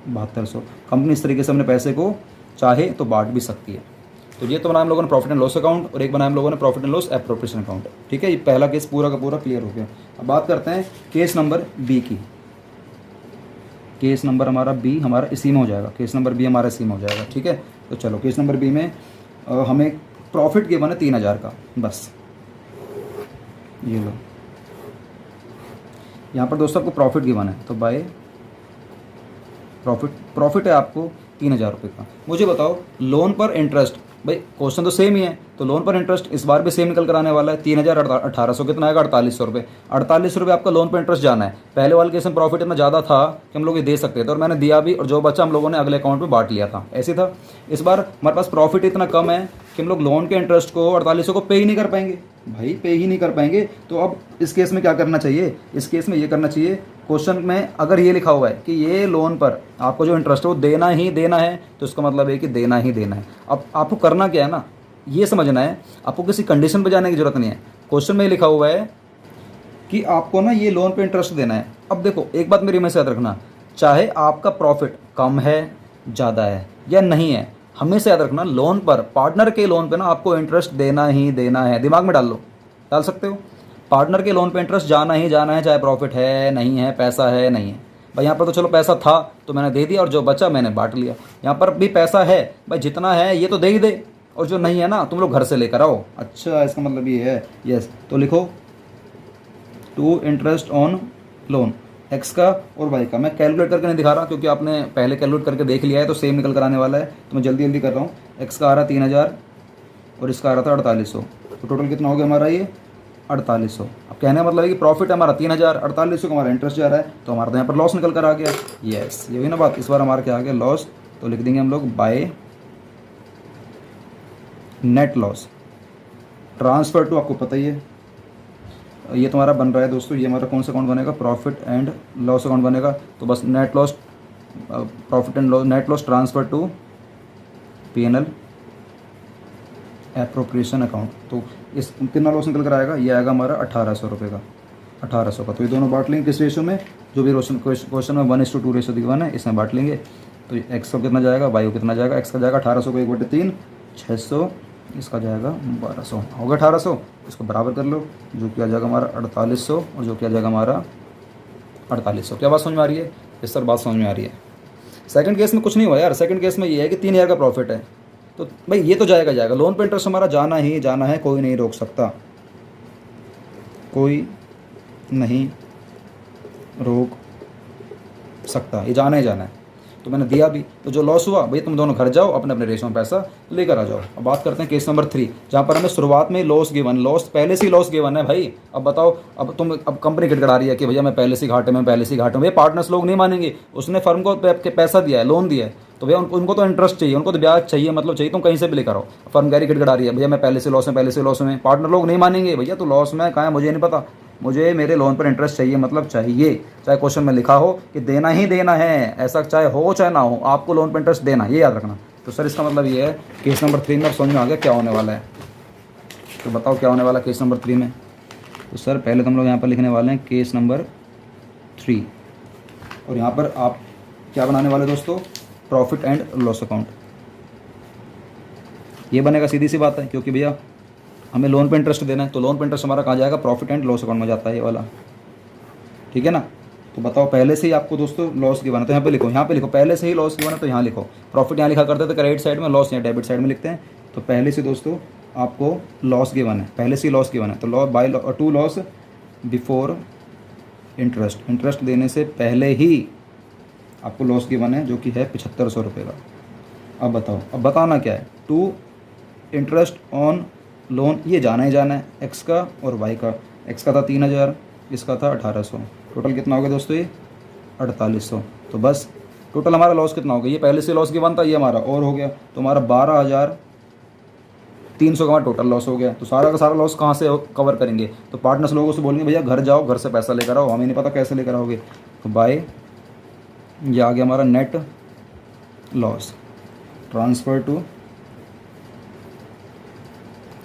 7200। कंपनी इस तरीके से अपने पैसे को चाहे तो बांट भी सकती है। तो ये तो बनाया हम लोगों ने प्रॉफिट एंड लॉस अकाउंट, और एक बनाया हम लोगों ने profit and loss appropriation account, ठीक है। ये पहला केस पूरा का पूरा क्लियर हो गया। अब बात करते हैं केस नंबर बी की। केस नंबर हमारा बी हमारा इसी में हो जाएगा, केस नंबर बी हमारा इसी में हो जाएगा, ठीक है। तो चलो केस नंबर बी में हमें प्रॉफिट गिवन है 3,000 का, बस ये लो, यहाँ पर दोस्तों आपको प्रॉफिट गिवन है, तो बाय प्रॉफिट है आपको 3,000 रुपये का। मुझे बताओ लोन पर इंटरेस्ट, भाई क्वेश्चन तो सेम ही है, तो लोन पर इंटरेस्ट इस बार भी सेम निकल कर आने वाला है। 3,000 कितना आएगा, 4800 रुपये। 4800 रुपये आपका लोन पर इंटरेस्ट जाना है। पहले वाले केस में प्रॉफिट इतना ज़्यादा था कि हम लोग ये दे सकते थे और मैंने दिया भी, और जो बच्चा हम लोगों ने अगले अकाउंट में बांट लिया था, ऐसे था। इस बार हमारे पास प्रॉफिट इतना कम है कि हम लोग लोन के इंटरेस्ट को 4800 को पे ही नहीं कर पाएंगे, भाई पे ही नहीं कर पाएंगे। तो अब इस केस में क्या करना चाहिए, इस केस में ये करना चाहिए, क्वेश्चन में अगर ये लिखा हुआ है कि ये लोन पर आपको जो इंटरेस्ट है वो देना ही देना है, तो इसका मतलब है कि देना ही देना है। अब आपको करना क्या है ना, ये समझना है, आपको किसी कंडीशन पे जाने की जरूरत नहीं है। क्वेश्चन में लिखा हुआ है कि आपको ना ये लोन पे इंटरेस्ट देना है। अब देखो एक बात मेरी हमेशा याद रखना, चाहे आपका प्रॉफिट कम है, ज़्यादा है या नहीं है, हमेशा याद रखना लोन पर, पार्टनर के लोन पे ना आपको इंटरेस्ट देना ही देना है। दिमाग में डाल लो, डाल सकते हो, पार्टनर के लोन पे इंटरेस्ट जाना ही जाना है, चाहे प्रॉफिट है नहीं है, पैसा है नहीं है। भाई यहाँ पर तो चलो पैसा था तो मैंने दे दिया और जो बचा मैंने बांट लिया। यहाँ पर भी पैसा है, भाई जितना है ये तो दे ही दे, और जो नहीं है ना तुम लोग घर से लेकर आओ। अच्छा, इसका मतलब ये है, यस। तो लिखो to interest on loan, X का और वाई का। मैं कैलकुलेट करके नहीं दिखा रहा क्योंकि आपने पहले कैलकुलेट करके देख लिया है, तो सेम निकल कर आने वाला है, तो मैं जल्दी जल्दी कर रहा हूँ। एक्स का आ रहा 3,000 और इसका आ रहा था 4800, तो टोटल कितना हो गया हमारा ये 4800। अब कहने का मतलब है कि प्रॉफिट है हमारा 3,000, 4800 का हमारा इंटरेस्ट जा रहा है, तो हमारा तो यहाँ पर लॉस निकल कर आ गया। यस, ये हुई ना बात। इस बार हमारा क्या आ गया, लॉस। तो लिख देंगे हम लोग by net loss transfer to, आपको पता ही है ये तुम्हारा बन रहा है दोस्तों, ये हमारा कौन सा अकाउंट बनेगा, प्रॉफिट एंड लॉस अकाउंट बनेगा। तो बस net loss, profit and loss, net loss transfer to P&L appropriation account. तो इस कितना लॉस निकल कर आएगा, ये आएगा हमारा 1800 रुपये का, 1800 का। तो ये दोनों बांट लेंगे किस रेशो में, जो भी क्वेश्चन में 1:2 रेशो दिखवाना है, इसमें बांट लेंगे। तो एक्स का कितना जाएगा, वाई को कितना जाएगा, एक्स का जाएगा 1800 को 1/3, 600, इसका जाएगा 1200, हो गया 1800। इसको बराबर कर लो, जो कि आ जाएगा हमारा 4800 और जो कि आ जाएगा हमारा 4800। क्या बात समझ में आ रही है, इस सर बात समझ में आ रही है। सेकंड केस में कुछ नहीं हुआ यार, सेकंड केस में ये है कि 3,000 का प्रॉफिट है, तो भाई ये तो जाएगा जाएगा, लोन पे इंटरेस्ट हमारा जाना ही जाना है, कोई नहीं रोक सकता, कोई नहीं रोक सकता, ये जाना ही जाना है। तो मैंने दिया भी, तो जो लॉस हुआ भाई तुम दोनों घर जाओ, अपने अपने रेशो में पैसा लेकर आ जाओ। अब बात करते हैं केस नंबर 3, जहाँ पर हमें शुरुआत में लॉस गिवन, लॉस पहले से ही लॉस गिवन है भाई। अब बताओ, अब कंपनी गिड़गड़ा रही है कि भैया मैं पहले से घाटे में, पहले से घाटे में। पार्टनर्स लोग नहीं मानेंगे, उसने फर्म को पैसा दिया है, लोन दिया है, तो भैया उनको तो इंटरेस्ट चाहिए, उनको तो ब्याज चाहिए, मतलब चाहिए, तुम कहीं से भी लेकर आओ। फर्म गैरी गिड़गड़ा रही है, भैया मैं पहले से लॉस में, पहले से लॉस में। पार्टनर लोग नहीं मानेंगे, भैया तो लॉस में कहाँ है मुझे नहीं पता, मुझे मेरे लोन पर इंटरेस्ट चाहिए, मतलब चाहिए, चाहे क्वेश्चन में लिखा हो कि देना ही देना है, ऐसा चाहे हो चाहे ना हो, आपको लोन पर इंटरेस्ट देना, ये याद रखना। तो सर इसका मतलब ये है केस नंबर 3 में समझ में आ गया क्या होने वाला है। तो बताओ क्या होने वाला है केस नंबर 3 में। तो सर पहले तो हम लोग यहाँ पर लिखने वाले हैं केस नंबर 3, और यहाँ पर आप क्या बनाने वाले दोस्तों, प्रॉफिट एंड लॉस अकाउंट। ये बनेगा, सीधी सी बात है, क्योंकि भैया हमें लोन पे इंटरेस्ट देना है, तो लोन पे इंटरेस्ट हमारा कहाँ जाएगा, प्रॉफिट एंड लॉस अकाउंट में जाता है ये वाला, ठीक है ना। तो बताओ पहले से ही आपको दोस्तों लॉस गिवन है, तो यहाँ पे लिखो, यहाँ पे लिखो, पहले से ही लॉस गिवन है तो यहाँ लिखो। प्रॉफिट यहाँ लिखा करते थे क्रेडिट साइड में, लॉस यहाँ डेबिट साइड में लिखते हैं। तो पहले से दोस्तों आपको लॉस गिवन है, पहले से ही लॉस गिवन है, तो loss by two loss before interest, interest देने से पहले ही आपको लॉस गिवन है, जो कि है 7500 रुपये का। अब बताओ, अब बताना क्या है, टू इंटरेस्ट ऑन लोन, ये जाना ही जाना है, एक्स का और वाई का। एक्स का था 3,000, इसका था 1800, टोटल कितना हो गया दोस्तों, ये 4800। तो बस टोटल हमारा लॉस कितना हो गया, ये पहले से लॉस गिवन था, ये हमारा और हो गया, तो हमारा 12,300 का हमारा टोटल लॉस हो गया। तो सारा का सारा लॉस कहाँ से कवर करेंगे, तो पार्टनर्स लोगों से बोलेंगे भैया घर जाओ, घर से पैसा लेकर आओ, हमें नहीं पता कैसे लेकर आओगे। तो बाय ये आ गया हमारा net loss transfer to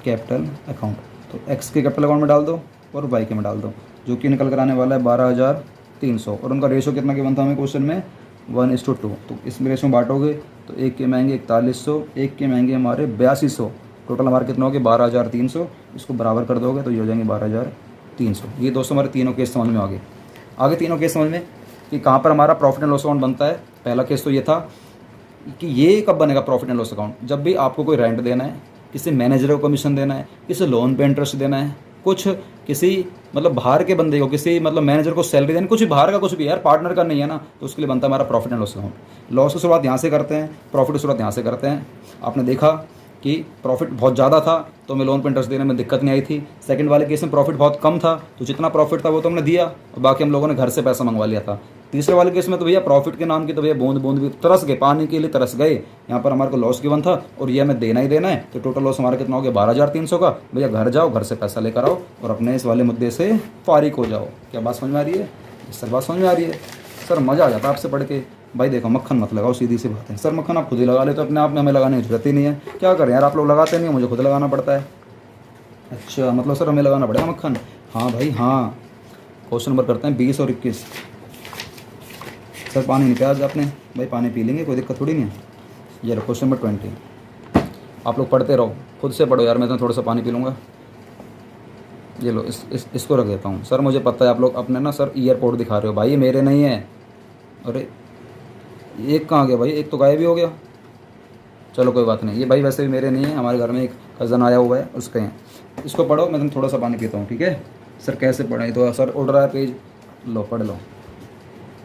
capital account. तो एक्स के कैपिटल अकाउंट में डाल दो और वाई के में डाल दो, जो कि निकल कर आने वाला है 12,300, और उनका रेशो कितना गिवन था हमें क्वेश्चन में, 1:2। तो इसमें रेशो बांटोगे तो एक के महंगे 4100, एक के महंगे हमारे 8200, टोटल हमारे कितना हो गया 12,300। इसको बराबर कर दोगे तो ये हो जाएंगे 12,300। ये दोस्तों हमारे तीनों केस समझ में आगे तीनों केस समझ में कि कहाँ पर हमारा प्रॉफिट एंड लॉस अकाउंट बनता है। पहला केस तो ये था कि ये कब बनेगा प्रॉफिट एंड लॉस अकाउंट, जब भी आपको कोई रेंट देना है, किसी मैनेजर को कमीशन देना है, किसी लोन पे इंटरेस्ट देना है, कुछ किसी मतलब बाहर के बंदे को, किसी मतलब मैनेजर को सैलरी देनी, कुछ भी बाहर का, कुछ भी यार, पार्टनर का नहीं है ना, तो उसके लिए बनता है हमारा profit and loss account. Loss की शुरुआत यहाँ से करते हैं, प्रॉफिट की शुरुआत यहाँ से करते हैं। आपने देखा कि प्रॉफिट बहुत ज़्यादा था तो हमें लोन पर इंटरेस्ट देने में दिक्कत नहीं आई थी। सेकंड वाले केस में प्रॉफिट बहुत कम था तो जितना प्रॉफिट था वो तो हमने दिया और बाकी हम लोगों ने घर से पैसा मंगवा लिया था। तीसरे वाले केस में तो भैया प्रॉफिट के नाम की तो भैया बूंद बूंद भी तरस गए, पानी के लिए तरस गए। यहाँ पर हमारे को लॉस गिवन था और ये हमें देना ही देना है, तो टोटल लॉस हमारा कितना हो गया 12,300 का। भैया घर जाओ, घर से पैसा लेकर आओ और अपने इस वाले मुद्दे से फारिग हो जाओ। क्या बात समझ में आ रही है? सर बात समझ में आ रही है? सर मज़ा आ जाता है आपसे पढ़ के। भाई देखो मक्खन मत लगाओ, सीधी सी बात है। सर मक्खन आप खुद ही लगा ले तो अपने आप में, हमें लगाने की जरूरत ही नहीं है। क्या करें यार, आप लोग लगाते नहीं हो, मुझे खुद लगाना पड़ता है। अच्छा मतलब सर हमें लगाना पड़ेगा मक्खन? हाँ भाई हाँ। क्वेश्चन नंबर करते हैं 20 और 21। सर पानी नहीं पिया आज आपने? भाई पानी पी लेंगे, कोई दिक्कत थोड़ी नहीं है। ये लो क्वेश्चन नंबर 20। आप लोग पढ़ते रहो, खुद से पढ़ो यार, मैं तो थोड़ा सा पानी पी लूँगा। ये लो इसको रख देता हूँ। सर मुझे पता है आप लोग अपने ना सर ईयरपोर्ट दिखा रहे हो, भाई ये मेरे नहीं है। अरे एक कहाँ गया भाई, एक तो गायब ही हो गया। चलो कोई बात नहीं, ये भाई वैसे भी मेरे नहीं है, हमारे घर में एक कज़न आया हुआ है उसके हैं। इसको पढ़ो, मैं तुम थोड़ा सा पानी पीता हूँ, ठीक है? सर कैसे पढ़ें? तो सर उड़ रहा है पेज, लो पढ़ लो।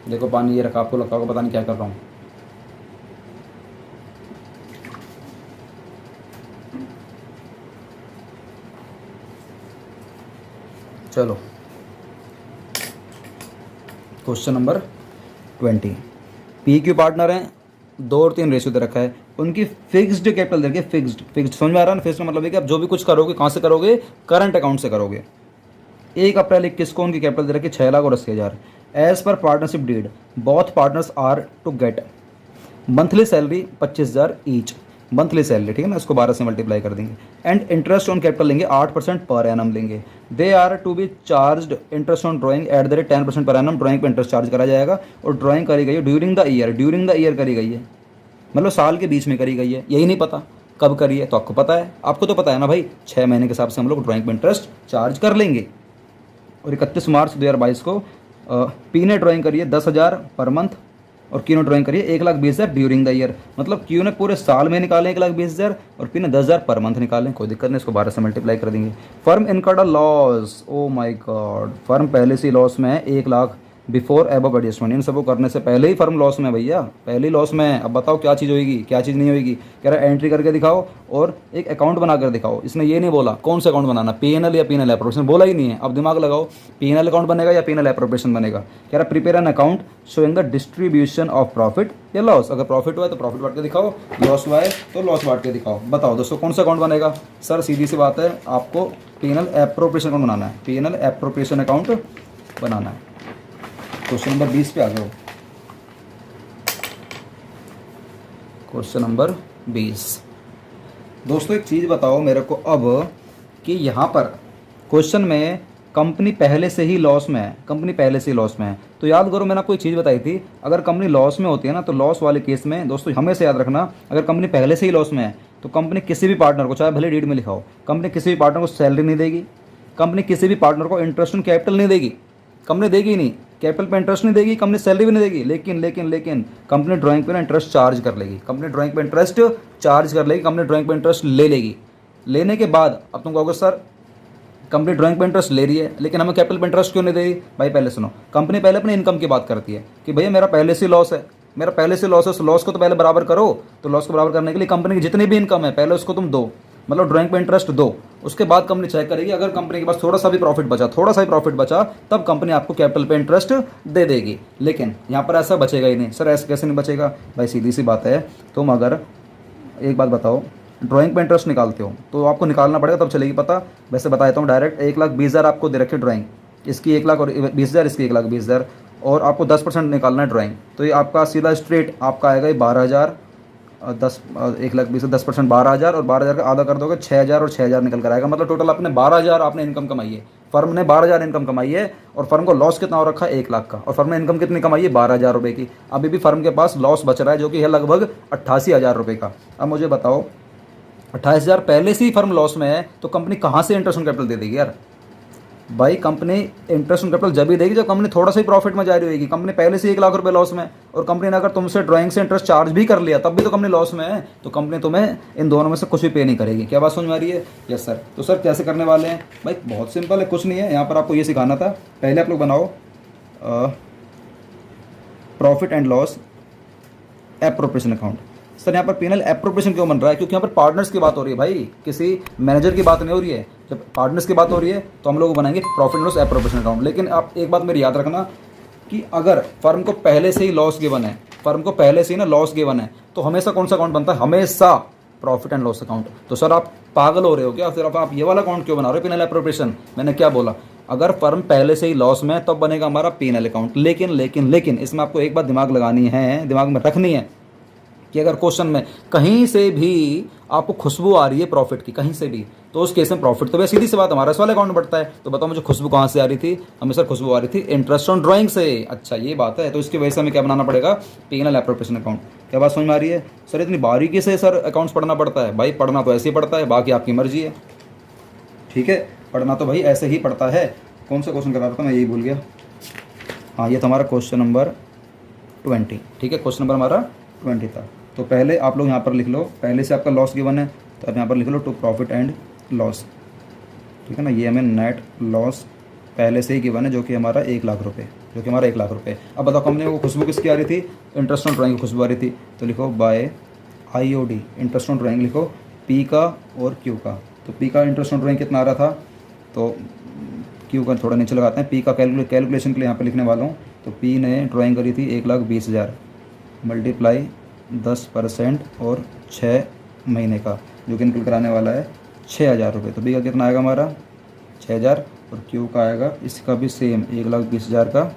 देखो पानी ये रखा, आपको लगा होगा पता नहीं क्या कर रहा हूँ। चलो question number 20। P Q partner हैं, 2 और 3 रेशियो दे रखा है, उनकी फिक्स्ड कैपिटल देखिए, फिक्स्ड समझ में आ रहा है ना? फिक्स्ड का मतलब है कि आप जो भी कुछ करोगे कहाँ से करोगे? करंट अकाउंट से करोगे। 1 अप्रैल 21 को उनकी कैपिटल दे रखी 6,80,000। As per partnership deed both partners are to get monthly salary 25,000 each, monthly salary, ठीक है ना? इसको 12 से मल्टीप्लाई कर देंगे। एंड इंटरेस्ट ऑन कैपिटल लेंगे 8% पर एनम लेंगे। They are to be charge interest on drawing at the rate 10% per annum, drawing पे इंटरेस्ट चार्ज करा जाएगा। और ड्राइंग करी गई है ड्यूरिंग द ईयर करी गई है, मतलब साल के बीच में करी गई है। यही नहीं पता कब करी है, तो आपको पता है, आपको तो पता है ना भाई, 6 महीने के हिसाब से हम लोग ड्राइंग पे इंटरेस्ट चार्ज कर लेंगे। और 31 मार्च 2022 को पी ने ड्राइंग करी है 10,000 पर मंथ और क्यू ने ड्राइंग करी है 1,20,000 ड्यूरिंग द ईयर। मतलब क्यू ने पूरे साल में निकाले 1,20,000 और पी ने 10,000 पर मंथ निकाले। कोई दिक्कत नहीं, इसको 12 से मल्टीप्लाई कर देंगे। Firm incurred a loss, oh my God, firm पहले से लॉस में है 1,00,000 बिफोर एबव एडजस्टमेंट। इन सबको करने से पहले ही फर्म लॉस में भैया, पहले ही लॉस में है। अब बताओ क्या चीज़ होगी, क्या चीज़ नहीं होगी? कह रहा है एंट्री करके दिखाओ और एक अकाउंट बनाकर दिखाओ। इसने ये नहीं बोला कौन सा अकाउंट बनाना, पीएनएल या पीएनएल एप्रोप्रिएशन, बोला ही नहीं है। अब दिमाग लगाओ, पीएनएल अकाउंट बनेगा या पीएनएल एप्रोप्रिएशन बनेगा? कह रहा prepare an account showing the distribution of profit या लॉस। अगर प्रॉफिट हुआ है तो प्रॉफिट बांट के दिखाओ, लॉस हुआ है तो लॉस बांट के दिखाओ। बताओ दोस्तों कौन सा अकाउंट बनेगा? सर सीधी सी बात है, आपको पीएनएल एप्रोप्रिएशन अकाउंट बनाना है, पीएनएल एप्रोप्रिएशन अकाउंट बनाना है। क्वेश्चन नंबर 20 पे आ जाओ। Question number 20। दोस्तों एक चीज़ बताओ मेरे को अब कि यहाँ पर क्वेश्चन में कंपनी पहले से ही लॉस में है, कंपनी पहले से ही लॉस में है। तो याद करो मैंने आपको एक चीज़ बताई थी, अगर कंपनी लॉस में होती है ना तो लॉस वाले केस में दोस्तों हमेशा याद रखना, अगर कंपनी पहले से ही लॉस में है तो कंपनी किसी भी पार्टनर को, चाहे भले डीड में लिखा हो, कंपनी किसी भी पार्टनर को सैलरी नहीं देगी, कंपनी किसी भी पार्टनर को इंटरेस्ट ऑन कैपिटल नहीं देगी, कंपनी देगी नहीं, कैपिटल पे इंटरेस्ट नहीं देगी, कंपनी सैलरी भी नहीं देगी। लेकिन कंपनी ड्राइंग पे ना इंटरेस्ट चार्ज कर लेगी, कंपनी ड्राइंग पे इंटरेस्ट चार्ज कर लेगी, कंपनी ड्राइंग पे इंटरेस्ट ले लेगी। लेने के बाद अब तुम कहोगे सर कंपनी ड्राइंग पे इंटरेस्ट ले रही है लेकिन हमें कैपिटल पे इंटरेस्ट क्यों नहीं दे रही? भाई पहले सुनो, कंपनी पहले अपनी इनकम की बात करती है कि भैया मेरा पहले से लॉस है, मेरा पहले से लॉस है, उस लॉस को तो पहले बराबर करो। तो लॉस को बराबर करने के लिए कंपनी की जितनी भी इनकम है पहले उसको तुम दो, मतलब ड्राइंग पे इंटरेस्ट दो। उसके बाद कंपनी चेक करेगी, अगर कंपनी के पास थोड़ा सा भी प्रॉफिट बचा तब कंपनी आपको कैपिटल पे इंटरेस्ट दे देगी। लेकिन यहाँ पर ऐसा बचेगा ही नहीं। सर ऐसे कैसे नहीं बचेगा? भाई सीधी सी बात है, तुम अगर एक बात बताओ, ड्राइंग पे इंटरेस्ट निकालते हो तो आपको निकालना पड़ेगा, तब चलेगी पता। वैसे बताता हूँ डायरेक्ट, 1,20,000 आपको दे रखी ड्राइंग, इसकी 1,00,000 और 20,000, इसकी 1,20,000 और आपको 10% निकालना है ड्राइंग, तो ये आपका सीधा स्ट्रेट आपका आएगा 12,000। 1,20,000 10% 12,000 और 12,000 का आधा कर दोगे 6,000 और 6,000 निकल कर आएगा। मतलब टोटल आपने 12,000 आपने इनकम कमाई है, फर्म ने 12,000 इनकम कमाई है और फर्म को लॉस कितना हो रखा है 1,00,000 का, और फर्म ने इनकम कितनी कमाई है 12,000 रुपये की। अभी भी फर्म के पास लॉस बच रहा है जो कि है लगभग 88,000 रुपये का। अब मुझे बताओ 28,000 पहले से ही फर्म लॉस में है तो कंपनी कहाँ से इंटरेस्ट ऑन कैपिटल दे देगी यार? भाई कंपनी इंटरेस्ट ऑन कैपिटल जब ही देगी जब कंपनी थोड़ा सा ही प्रॉफिट में जा रही होगी। कंपनी पहले से 1 लाख रुपए लॉस में है और कंपनी ने अगर तुमसे ड्राइंग से इंटरेस्ट चार्ज भी कर लिया तब भी तो कंपनी लॉस में है, तो कंपनी तुम्हें इन दोनों में से कुछ भी पे नहीं करेगी। क्या बात समझ में आ रही है? Yes sir. तो सर कैसे करने वाले हैं भाई? बहुत सिंपल है, कुछ नहीं है। यहाँ पर आपको ये सिखाना था, पहले आप लोग बनाओ profit and loss appropriation account. Sir यहाँ पर पीएनएल एप्रोप्रिएशन क्यों बन रहा है? क्योंकि यहाँ पर पार्टनर्स की बात हो रही है भाई, किसी मैनेजर की बात नहीं हो रही है। जब पार्टनर्स की बात हो रही है तो हम लोग बनाएंगे profit and loss appropriation account. लेकिन आप एक बात मेरी याद रखना कि अगर फर्म को पहले से ही लॉस गिवन है, फर्म को पहले से ही ना लॉस गिवन है, तो हमेशा कौन सा अकाउंट बनता है? हमेशा प्रॉफिट एंड लॉस अकाउंट। तो सर आप पागल हो रहे हो क्या? सिर्फ आप ये वाला अकाउंट क्यों बना रहे हो पीएनएल एप्रोप्रिएशन? मैंने क्या बोला? अगर फर्म पहले से ही लॉस में है तब बनेगा हमारा पीएनएल अकाउंट। लेकिन लेकिन लेकिन इसमें आपको एक बात दिमाग लगानी है, दिमाग में रखनी है कि अगर क्वेश्चन में कहीं से भी आपको खुशबू आ रही है प्रॉफिट की, कहीं से भी, तो उस केस में प्रॉफिट तो वैसे सीधी सी बात हमारा इस वाले अकाउंट में बढ़ता है। तो बताओ मुझे खुशबू कहाँ से आ रही थी? हमें सर खुशबू आ रही थी इंटरेस्ट ऑन ड्राइंग से। अच्छा ये बात है, तो इसकी वजह से हमें क्या बनाना पड़ेगा? PNL appropriation account. क्या बात समझ में आ रही है? सर इतनी बारीकी से सर अकाउंट्स पढ़ना पड़ता है? भाई पढ़ना तो ऐसे ही पड़ता है, बाकी आपकी मर्जी है। ठीक है, पढ़ना तो भाई ऐसे ही पड़ता है। कौन सा क्वेश्चन करा रहा था मैं, यही भूल गया। हाँ ये था हमारा क्वेश्चन नंबर 20। ठीक है, क्वेश्चन नंबर हमारा 20 था। तो पहले आप लोग यहाँ पर लिख लो, पहले से आपका लॉस गिवन है तो आप यहाँ पर लिख लो टू प्रॉफिट एंड लॉस। ठीक है ना, ये हमें नेट लॉस पहले से ही गिवन है जो कि हमारा 1 लाख रुपये, जो कि हमारा 1 लाख रुपये। अब बताओ कंपनी को खुशबू किसकी आ रही थी? इंटरेस्ट ऑन ड्राइंग की खुशबू आ रही थी। तो लिखो by IOD interest on drawing, लिखो P का और Q का। तो P का इंटरेस्ट ऑन ड्राइंग कितना आ रहा था? तो Q का थोड़ा नीचे लगाते हैं, P का कैलकुलेशन के लिए यहाँ पर लिखने वाला हूँ। तो P ने ड्राइंग करी थी 1,20,000 मल्टीप्लाई 10% और 6 महीने का, जो कि निकल कर आने वाला है 6,000 रुपये। तो बी का कितना आएगा हमारा? 6,000। और क्यू का आएगा इसका भी सेम 1,20,000 का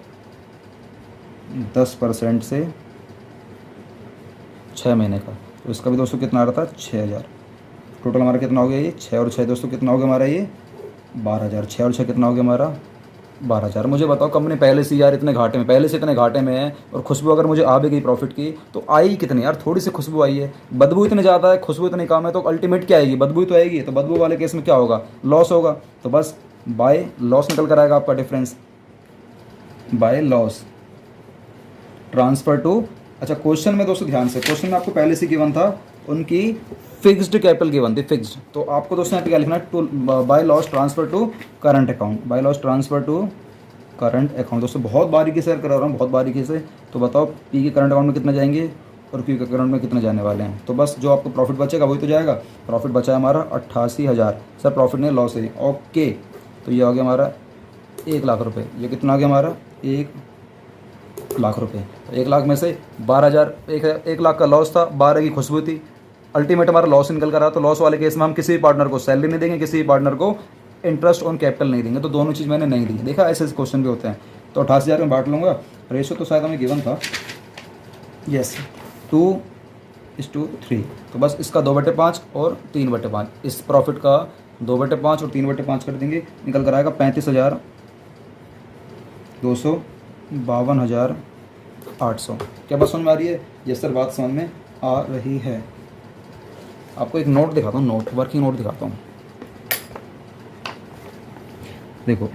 10% से 6 महीने का। तो इसका भी दोस्तों कितना आ रहा था? 6,000। टोटल हमारा कितना हो गया? ये 6 और 6 दोस्तों कितना हो गया हमारा? ये 12,000। 6 और 6 कितना हो गया हमारा? 12,000। मुझे बताओ कंपनी पहले से यार इतने घाटे में, पहले से इतने घाटे में है, और खुशबू अगर मुझे आ भी गई प्रॉफिट की तो आई कितनी यार? थोड़ी सी खुशबू आई है। बदबू इतनी ज़्यादा है, खुशबू इतनी कम है, तो अल्टीमेट क्या आएगी? बदबू तो आएगी। तो बदबू वाले केस में क्या होगा? लॉस होगा। तो बस बाय लॉस निकल कर आएगा आपका difference, by loss transfer to. अच्छा क्वेश्चन में दोस्तों ध्यान से, क्वेश्चन में आपको पहले से गिवन था उनकी फिक्स्ड कैपिटल गिवन थी, फिक्स्ड। तो आपको दोस्तों यहाँ पे क्या लिखना है? To by loss transfer to current account, by loss transfer to current account. दोस्तों बहुत बारीकी से करा रहा हूँ, बहुत बारीकी से। तो बताओ पी के करंट अकाउंट में कितने जाएंगे और क्यू के करंट में कितने जाने वाले हैं? तो बस जो आपको प्रॉफिट बचेगा वही तो जाएगा। प्रॉफिट बचा है हमारा 88,000। सर प्रॉफिट नहीं लॉस है, ओके। तो ये हो गया हमारा 1 लाख रुपये। ये कितना आ गया हमारा? 1 लाख रुपये। तो 1 लाख में से 12,000, 1 लाख का लॉस था, 12 की खुशबू थी। अल्टीमेट हमारा लॉस निकल कर रहा। तो लॉस वाले केस में हम किसी भी पार्टनर को सैलरी नहीं देंगे, किसी भी पार्टनर को इंटरेस्ट ऑन कैपिटल नहीं देंगे। तो दोनों चीज़ मैंने नहीं दी। देखा ऐसे क्वेश्चन भी होते हैं। तो 88,000 में बांट लूँगा। रेशो तो शायद हमें गिवन था, यस 2:3। तो बस इसका 2/5 और 3/5, इस प्रॉफिट का 2/5 और 3/5 कर देंगे, निकल कर आएगा 35,200, 52,800। क्या बात समझ में आ रही है? यस सर बात समझ में आ रही है। आपको एक नोट दिखाता हूँ, नोट वर्किंग नोट दिखाता हूँ। देखो,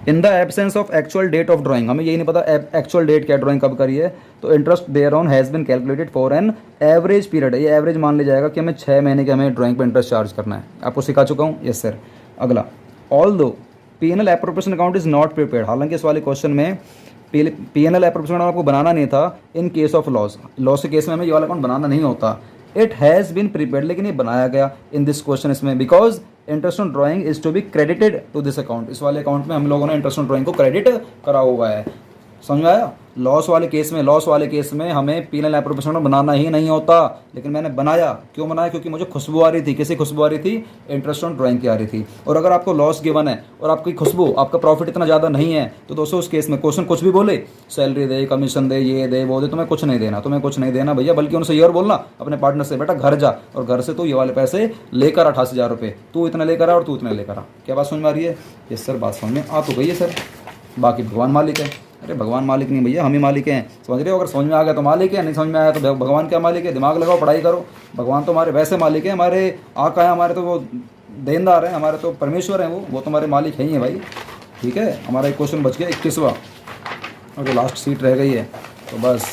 in the absence of actual date of drawing, हमें यही नहीं पता एक्चुअल डेट क्या ड्राइंग कब करी है। तो interest there on has been calculated for an average period. ये एवरेज मान लिया जाएगा कि हमें 6 महीने के हमें ड्राइंग पर इंटरेस्ट चार्ज करना है। आपको सिखा चुका हूँ, यस सर। अगला, ऑल दो PNL appropriation account is not prepared. हालांकि इस वाले क्वेश्चन में पीएनएल एप्रोप्रिएशन अकाउंट आपको बनाना नहीं था in case of loss. Loss के केस में हमें ये वाला अकाउंट बनाना नहीं होता। इट हैज़ बिन प्रिपेयर्ड, लेकिन ये बनाया गया इन दिस क्वेश्चन इसमें, because interest on drawing is to be credited to this account. इस वाले अकाउंट में हम लोगों ने इंटरेस्ट ऑन ड्राइंग को क्रेडिट करा हुआ है। समझ में आया? लॉस वाले केस में हमें पीएनएल एप्रोप्रिएशन बनाना ही नहीं होता, लेकिन मैंने बनाया। क्यों बनाया? क्योंकि मुझे खुशबू आ रही थी। किसी खुशबू आ रही थी? इंटरेस्ट ऑन ड्राइंग की आ रही थी। और अगर आपको लॉस गिवन है और आपकी खुशबू, आपका प्रॉफिट इतना ज़्यादा नहीं है, तो दोस्तों उस केस में क्वेश्चन कुछ भी बोले, सैलरी दे, कमीशन दे, ये दे, वो दे, तुम्हें कुछ नहीं देना, तुम्हें कुछ नहीं देना भैया। बल्कि उनसे ये और बोलना अपने पार्टनर से, बेटा घर जा और घर से तू ये वाले पैसे लेकर 88,000 रुपये, तू इतना लेकर आ और तू इतना लेकर आ। क्या बात समझ में आ रही है? ये सर बात समझ में आ तो गई है सर। बाकी भगवान मालिक है। अरे भगवान मालिक नहीं भैया, हम ही मालिक हैं। समझ रहे हो? अगर समझ में आ गया तो मालिक है, नहीं समझ में आया तो भगवान क्या मालिक है? दिमाग लगाओ, पढ़ाई करो। भगवान तो हमारे वैसे मालिक है, हमारे आका है, हमारे तो वो देनदार हैं, हमारे तो परमेश्वर हैं, वो तो हमारे मालिक है ही है भाई। ठीक है, हमारा एक क्वेश्चन बच गया 21वां, और जो लास्ट सीट रह गई है, तो बस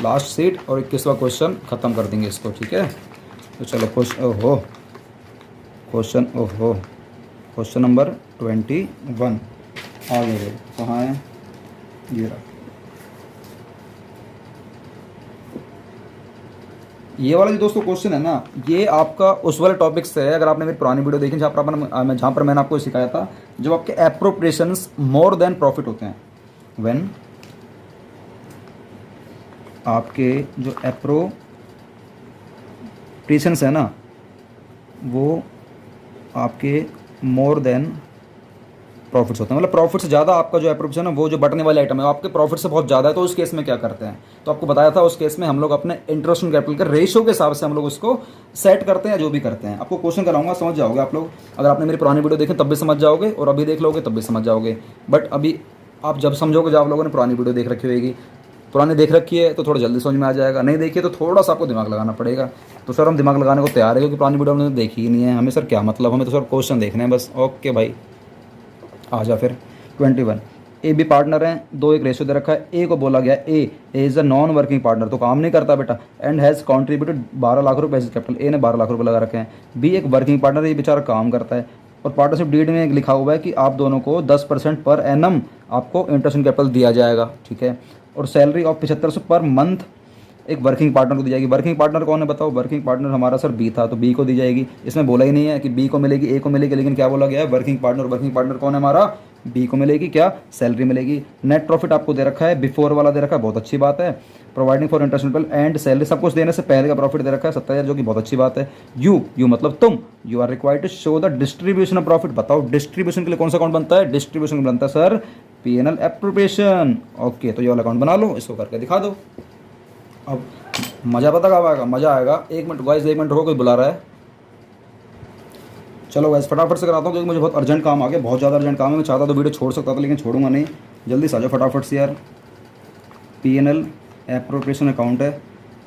लास्ट सीट और 21वां क्वेश्चन ख़त्म कर देंगे इसको, ठीक है। तो चलो क्वेश्चन नंबर 21 आ गए, कहाँ है ये रहा। ये वाला जो दोस्तों क्वेश्चन है ना, ये आपका उस वाले टॉपिक से है, अगर आपने मेरी पुरानी वीडियो देखी जहाँ पर मैंने आपको सिखाया था, जब आपके एप्रोप्रिएशंस मोर देन प्रॉफिट होते हैं, व्हेन आपके जो एप्रोप्रिएशंस है ना वो आपके मोर देन प्रॉफिट्स होते हैं, मतलब प्रॉफिट से ज़्यादा आपका जो एप्रोप्रिएशन है, वो जो बटने वाले आइटम है आपके प्रॉफिट से बहुत ज़्यादा है, तो उस केस में क्या करते हैं। तो आपको बताया था उस केस में हम लोग अपने इंटरेस्ट ऑन कैपिटल के रेशियो के हिसाब से हम लोग उसको सेट करते हैं, जो भी करते हैं। आपको क्वेश्चन कराऊंगा, समझ जाओगे आप लोग। अगर आपने मेरी पुरानी वीडियो देखी तब भी समझ जाओगे, और अभी देख लोगे तब भी समझ जाओगे। बट अभी आप जब समझोगे, जब आप लोगों ने पुरानी वीडियो देख रखी होगी, पुरानी देख रखी है तो थोड़ा जल्दी समझ में आ जाएगा, नहीं देखिए तो थोड़ा सा आपको दिमाग लगाना पड़ेगा। तो सर हम दिमाग लगाने को तैयार है, क्योंकि पुरानी वीडियो हमने देखी ही नहीं है। हमें सर क्या मतलब, हमें तो सर क्वेश्चन देखने हैं बस। ओके भाई, आ जा फिर 21। ए बी पार्टनर हैं, दो एक रेशियो दे रखा है। ए को बोला गया A is a non working partner, तो काम नहीं करता बेटा, एंड हैज़ कॉन्ट्रीब्यूटेड 12 लाख रुपए एज कैपिटल। ए ने 12 लाख रुपए लगा रखे हैं। बी एक वर्किंग पार्टनर, ये बेचारा काम करता है, और पार्टनरशिप डीड में लिखा हुआ है कि आप दोनों को 10% पर एनम आपको इंटरेस्ट इन कैपिटल दिया जाएगा, ठीक है। और सैलरी ऑफ 7500 पर मंथ एक वर्किंग पार्टनर को दी जाएगी। वर्किंग पार्टनर कौन है बताओ? वर्किंग पार्टनर हमारा सर बी था, तो बी को दी जाएगी। इसमें बोला ही नहीं है कि बी को मिलेगी ए को मिलेगी, लेकिन क्या बोला गया है? Working partner. वर्किंग पार्टनर कौन है हमारा? बी को मिलेगी क्या? सैलरी मिलेगी। नेट प्रॉफिट आपको दे रखा है, बिफोर वाला दे रखा है, बहुत अच्छी बात है। Providing for interest and salary, सब कुछ देने से पहले का प्रॉफिट दे रखा है 70,000, जो कि बहुत अच्छी बात है। यू मतलब तुम, you are required to show the distribution of profit. बताओ डिस्ट्रीब्यूशन के लिए कौन सा अकाउंट बनता है? डिस्ट्रीब्यूशन बनता है सर P&L एप्रोप्रिएशन। ओके, तो ये वाला अकाउंट बना लो, इसको करके दिखा दो। अब मज़ा पता कब आएगा? मज़ा आएगा। एक मिनट गाइस, 1 मिनट रुको, कोई बुला रहा है। चलो गाइस फटाफट से कराता हूँ, क्योंकि मुझे बहुत अर्जेंट काम आ गया, बहुत ज़्यादा अर्जेंट काम है। मैं चाहता तो वीडियो छोड़ सकता था, लेकिन छोड़ूंगा नहीं। जल्दी से आ जाओ फटाफट से यार। P&L एप्रोप्रिएशन अकाउंट है,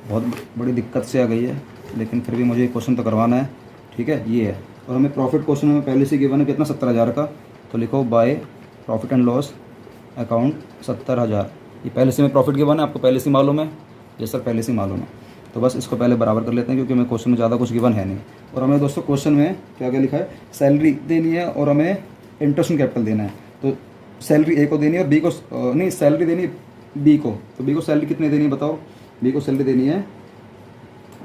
बहुत बड़ी दिक्कत से आ गई है, लेकिन फिर भी मुझे क्वेश्चन तो करवाना है, ठीक है। ये है, और हमें प्रॉफिट क्वेश्चन में पहले से गिवन है कितना? 70,000 का। तो लिखो bye profit and loss account 70,000। ये पहले से में प्रॉफिट गिवन है, आपको पहले से मालूम है? ये सर पहले से मालूम है। तो बस इसको पहले बराबर कर लेते हैं, क्योंकि हमें क्वेश्चन में ज़्यादा कुछ गिवन है नहीं। और हमें दोस्तों क्वेश्चन में क्या क्या लिखा है? सैलरी देनी है और हमें इंटरेस्ट कैपिटल देना है। तो सैलरी ए को देनी है और बी को नहीं, सैलरी देनी है बी को। तो बी को सैलरी कितनी देनी है बताओ? बी को सैलरी देनी है,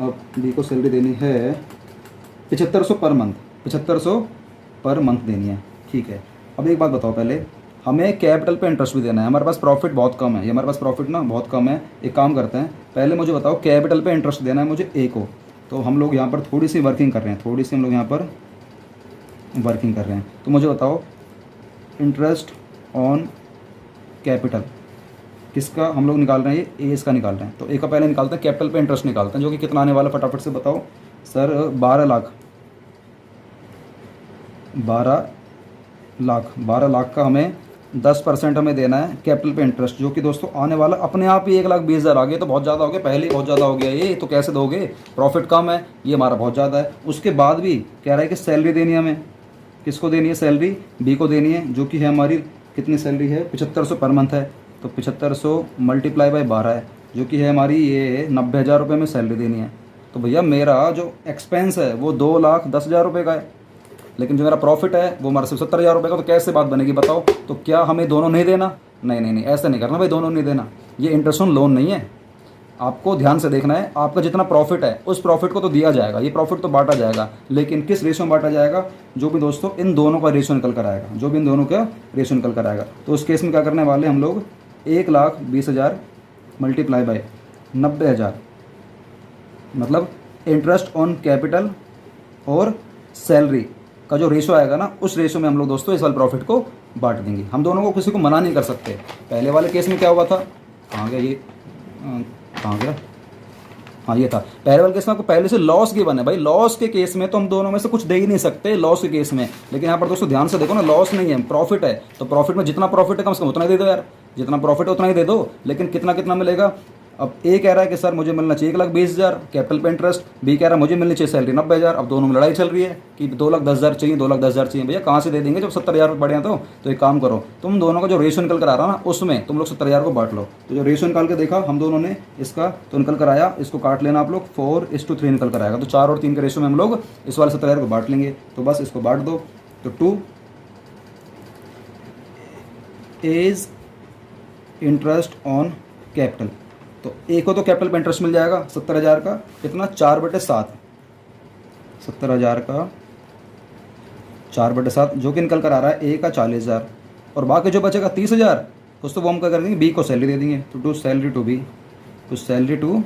अब बी को सैलरी देनी है 7500 पर मंथ। 7500 पर मंथ देनी है, ठीक है। अब एक बात बताओ, पहले हमें कैपिटल पे इंटरेस्ट भी देना है। हमारे पास प्रॉफिट बहुत कम है, ये हमारे पास प्रॉफिट ना बहुत कम है। एक काम करते हैं, पहले मुझे बताओ कैपिटल पे इंटरेस्ट देना है मुझे ए को। तो हम लोग यहाँ पर थोड़ी सी वर्किंग कर रहे हैं, थोड़ी सी हम लोग यहाँ पर वर्किंग कर रहे हैं। तो मुझे बताओ इंटरेस्ट ऑन कैपिटल किसका हम लोग निकाल रहे हैं? ये ए इसका निकाल रहे हैं। तो ए का पहले निकालते हैं, कैपिटल पे इंटरेस्ट निकालते हैं, जो कि कितना आने वाला फटाफट से बताओ सर? 12 लाख। 12 लाख का हमें 10% हमें देना है कैपिटल पे इंटरेस्ट, जो कि दोस्तों आने वाला अपने आप ही 1,20,000 आ गया। तो बहुत ज़्यादा हो गया, पहले ही बहुत ज़्यादा हो गया ये, तो कैसे दोगे? प्रॉफिट कम है, ये हमारा बहुत ज़्यादा है। उसके बाद भी कह रहा है कि सैलरी देनी है हमें। किसको देनी है सैलरी? बी को देनी है, जो कि है हमारी कितनी सैलरी है? 7500 पर मंथ है। तो 7500 मल्टीप्लाई बाय 12 है, जो कि है हमारी ये 90,000 रुपये में सैलरी देनी है। तो भैया मेरा जो एक्सपेंस है वो 2,10,000 रुपये का है, लेकिन जो मेरा प्रॉफिट है वो हमारा सिर्फ 70,000 रुपये का। तो कैसे बात बनेगी बताओ? तो क्या हमें दोनों नहीं देना? नहीं नहीं नहीं, ऐसा नहीं करना भाई, दोनों नहीं देना। ये इंटरेस्ट ऑन लोन नहीं है। आपको ध्यान से देखना है, आपका जितना प्रॉफिट है उस प्रॉफिट को तो दिया जाएगा, ये प्रॉफिट तो बांटा जाएगा, लेकिन किस रेशियो में बांटा जाएगा? जो भी दोस्तों इन दोनों का रेशियो निकल कर आएगा, जो भी इन दोनों का रेशियो निकल कर आएगा। तो उस केस में क्या करने वाले हम लोग? 1,20,000 मल्टीप्लाई बाय 90,000, मतलब इंटरेस्ट ऑन कैपिटल और सैलरी का जो रेशो आएगा ना, उस रेशो में हम लोग दोस्तों इस वाले प्रॉफिट को बांट देंगे। हम दोनों को किसी को मना नहीं कर सकते। पहले वाले केस में क्या हुआ था? कहाँ गया ये? कहाँ गया? हाँ ये था। पहले वाले केस में आपको पहले से लॉस गिवन है भाई। लॉस के केस में तो हम दोनों में से कुछ दे ही नहीं सकते, लॉस के केस में। लेकिन यहाँ पर दोस्तों ध्यान से देखो ना, लॉस नहीं है, प्रॉफिट है। तो प्रॉफिट में जितना प्रॉफिट है कम से कम उतना ही दे दो यार, जितना प्रॉफिट है उतना ही दे दो। लेकिन कितना कितना मिलेगा? अब ए कह रहा है कि सर मुझे मिलना चाहिए 1,20,000 कैपिटल पे इंटरेस्ट, बी कह रहा है मुझे मिलनी चाहिए सैलरी 90,000। अब दोनों में लड़ाई चल रही है कि 2,10,000 चाहिए, 2,10,000 चाहिए। भैया कहाँ से दे देंगे जब 70,000 बढ़े हैं? तो एक काम करो, तुम दोनों का जो रेशियो निकल कर आ रहा ना उसमें तुम लोग 70,000 को बांट लो। तो जो रेशियो निकाल के देखा हम दोनों ने इसका, तो निकल कर आया, इसको काट लेना आप लोग, 4:3 निकल कर आएगा। तो 4 और 3 के रेशियो में हम लोग इस वाले 70,000 को बांट लेंगे। तो बस इसको बांट दो। तो 2 इज इंटरेस्ट ऑन कैपिटल, तो ए को तो कैपिटल पे इंटरेस्ट मिल जाएगा 70,000 का, कितना 4/7, 70,000 का 4/7 जो कि निकल कर आ रहा है ए का 40,000। और बाकी जो बचेगा 30,000 कुछ तो वो हम क्या कर देंगे, बी को सैलरी दे देंगे। तो to salary to be, to salary to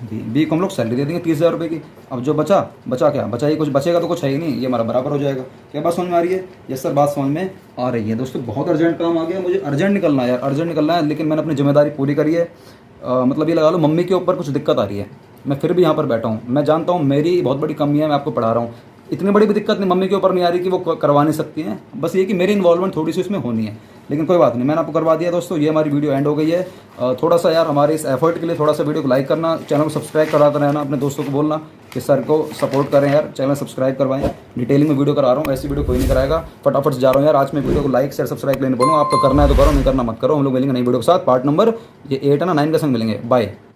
be को हम लोग सैलरी दे देंगे 30,000 रुपये की। अब जो बचा क्या बचा, ही कुछ बचेगा तो कुछ है ही नहीं, ये हमारा बराबर हो जाएगा। क्या बात समझ में आ रही है? यस सर, बात समझ में आ रही है। दोस्तों बहुत अर्जेंट काम आ गया, मुझे अर्जेंट निकलना है यार, अर्जेंट निकलना है, लेकिन मैंने अपनी जिम्मेदारी पूरी करी है। मतलब ये लगा लो मम्मी के ऊपर कुछ दिक्कत आ रही है, मैं फिर भी यहाँ पर बैठा हूँ। मैं जानता हूँ मेरी बहुत बड़ी कमी है, मैं आपको पढ़ा रहा हूँ। इतनी बड़ी भी दिक्कत नहीं मम्मी के ऊपर नहीं आ रही कि वो करवा नहीं सकती हैं, बस ये कि मेरी इन्वॉल्वमेंट थोड़ी सी उसमें होनी है, लेकिन कोई बात नहीं, मैंने आपको करवा दिया। दोस्तों ये हमारी वीडियो एंड हो गई है। थोड़ा सा यार हमारे इस एफर्ट के लिए थोड़ा सा वीडियो को लाइक करना, चैनल को सब्सक्राइब कराते रहना, अपने दोस्तों को बोलना कि सर को सपोर्ट करें यार, चैनल सब्सक्राइब करवाएं। डिटेलिंग में वीडियो करा रहा हूँ, ऐसी वीडियो कोई नहीं कराएगा। फटाफट से जा रहा हूँ यार, आज मैं वीडियो को लाइक शेयर सब्सक्राइब लेने बोलूँ, आप तो करना है तो करो, नहीं करना मत करो। हम लोग मिलेंगे नई वीडियो के साथ, पार्ट नंबर ये 8 है ना 9 के संग मिलेंगे। बाय।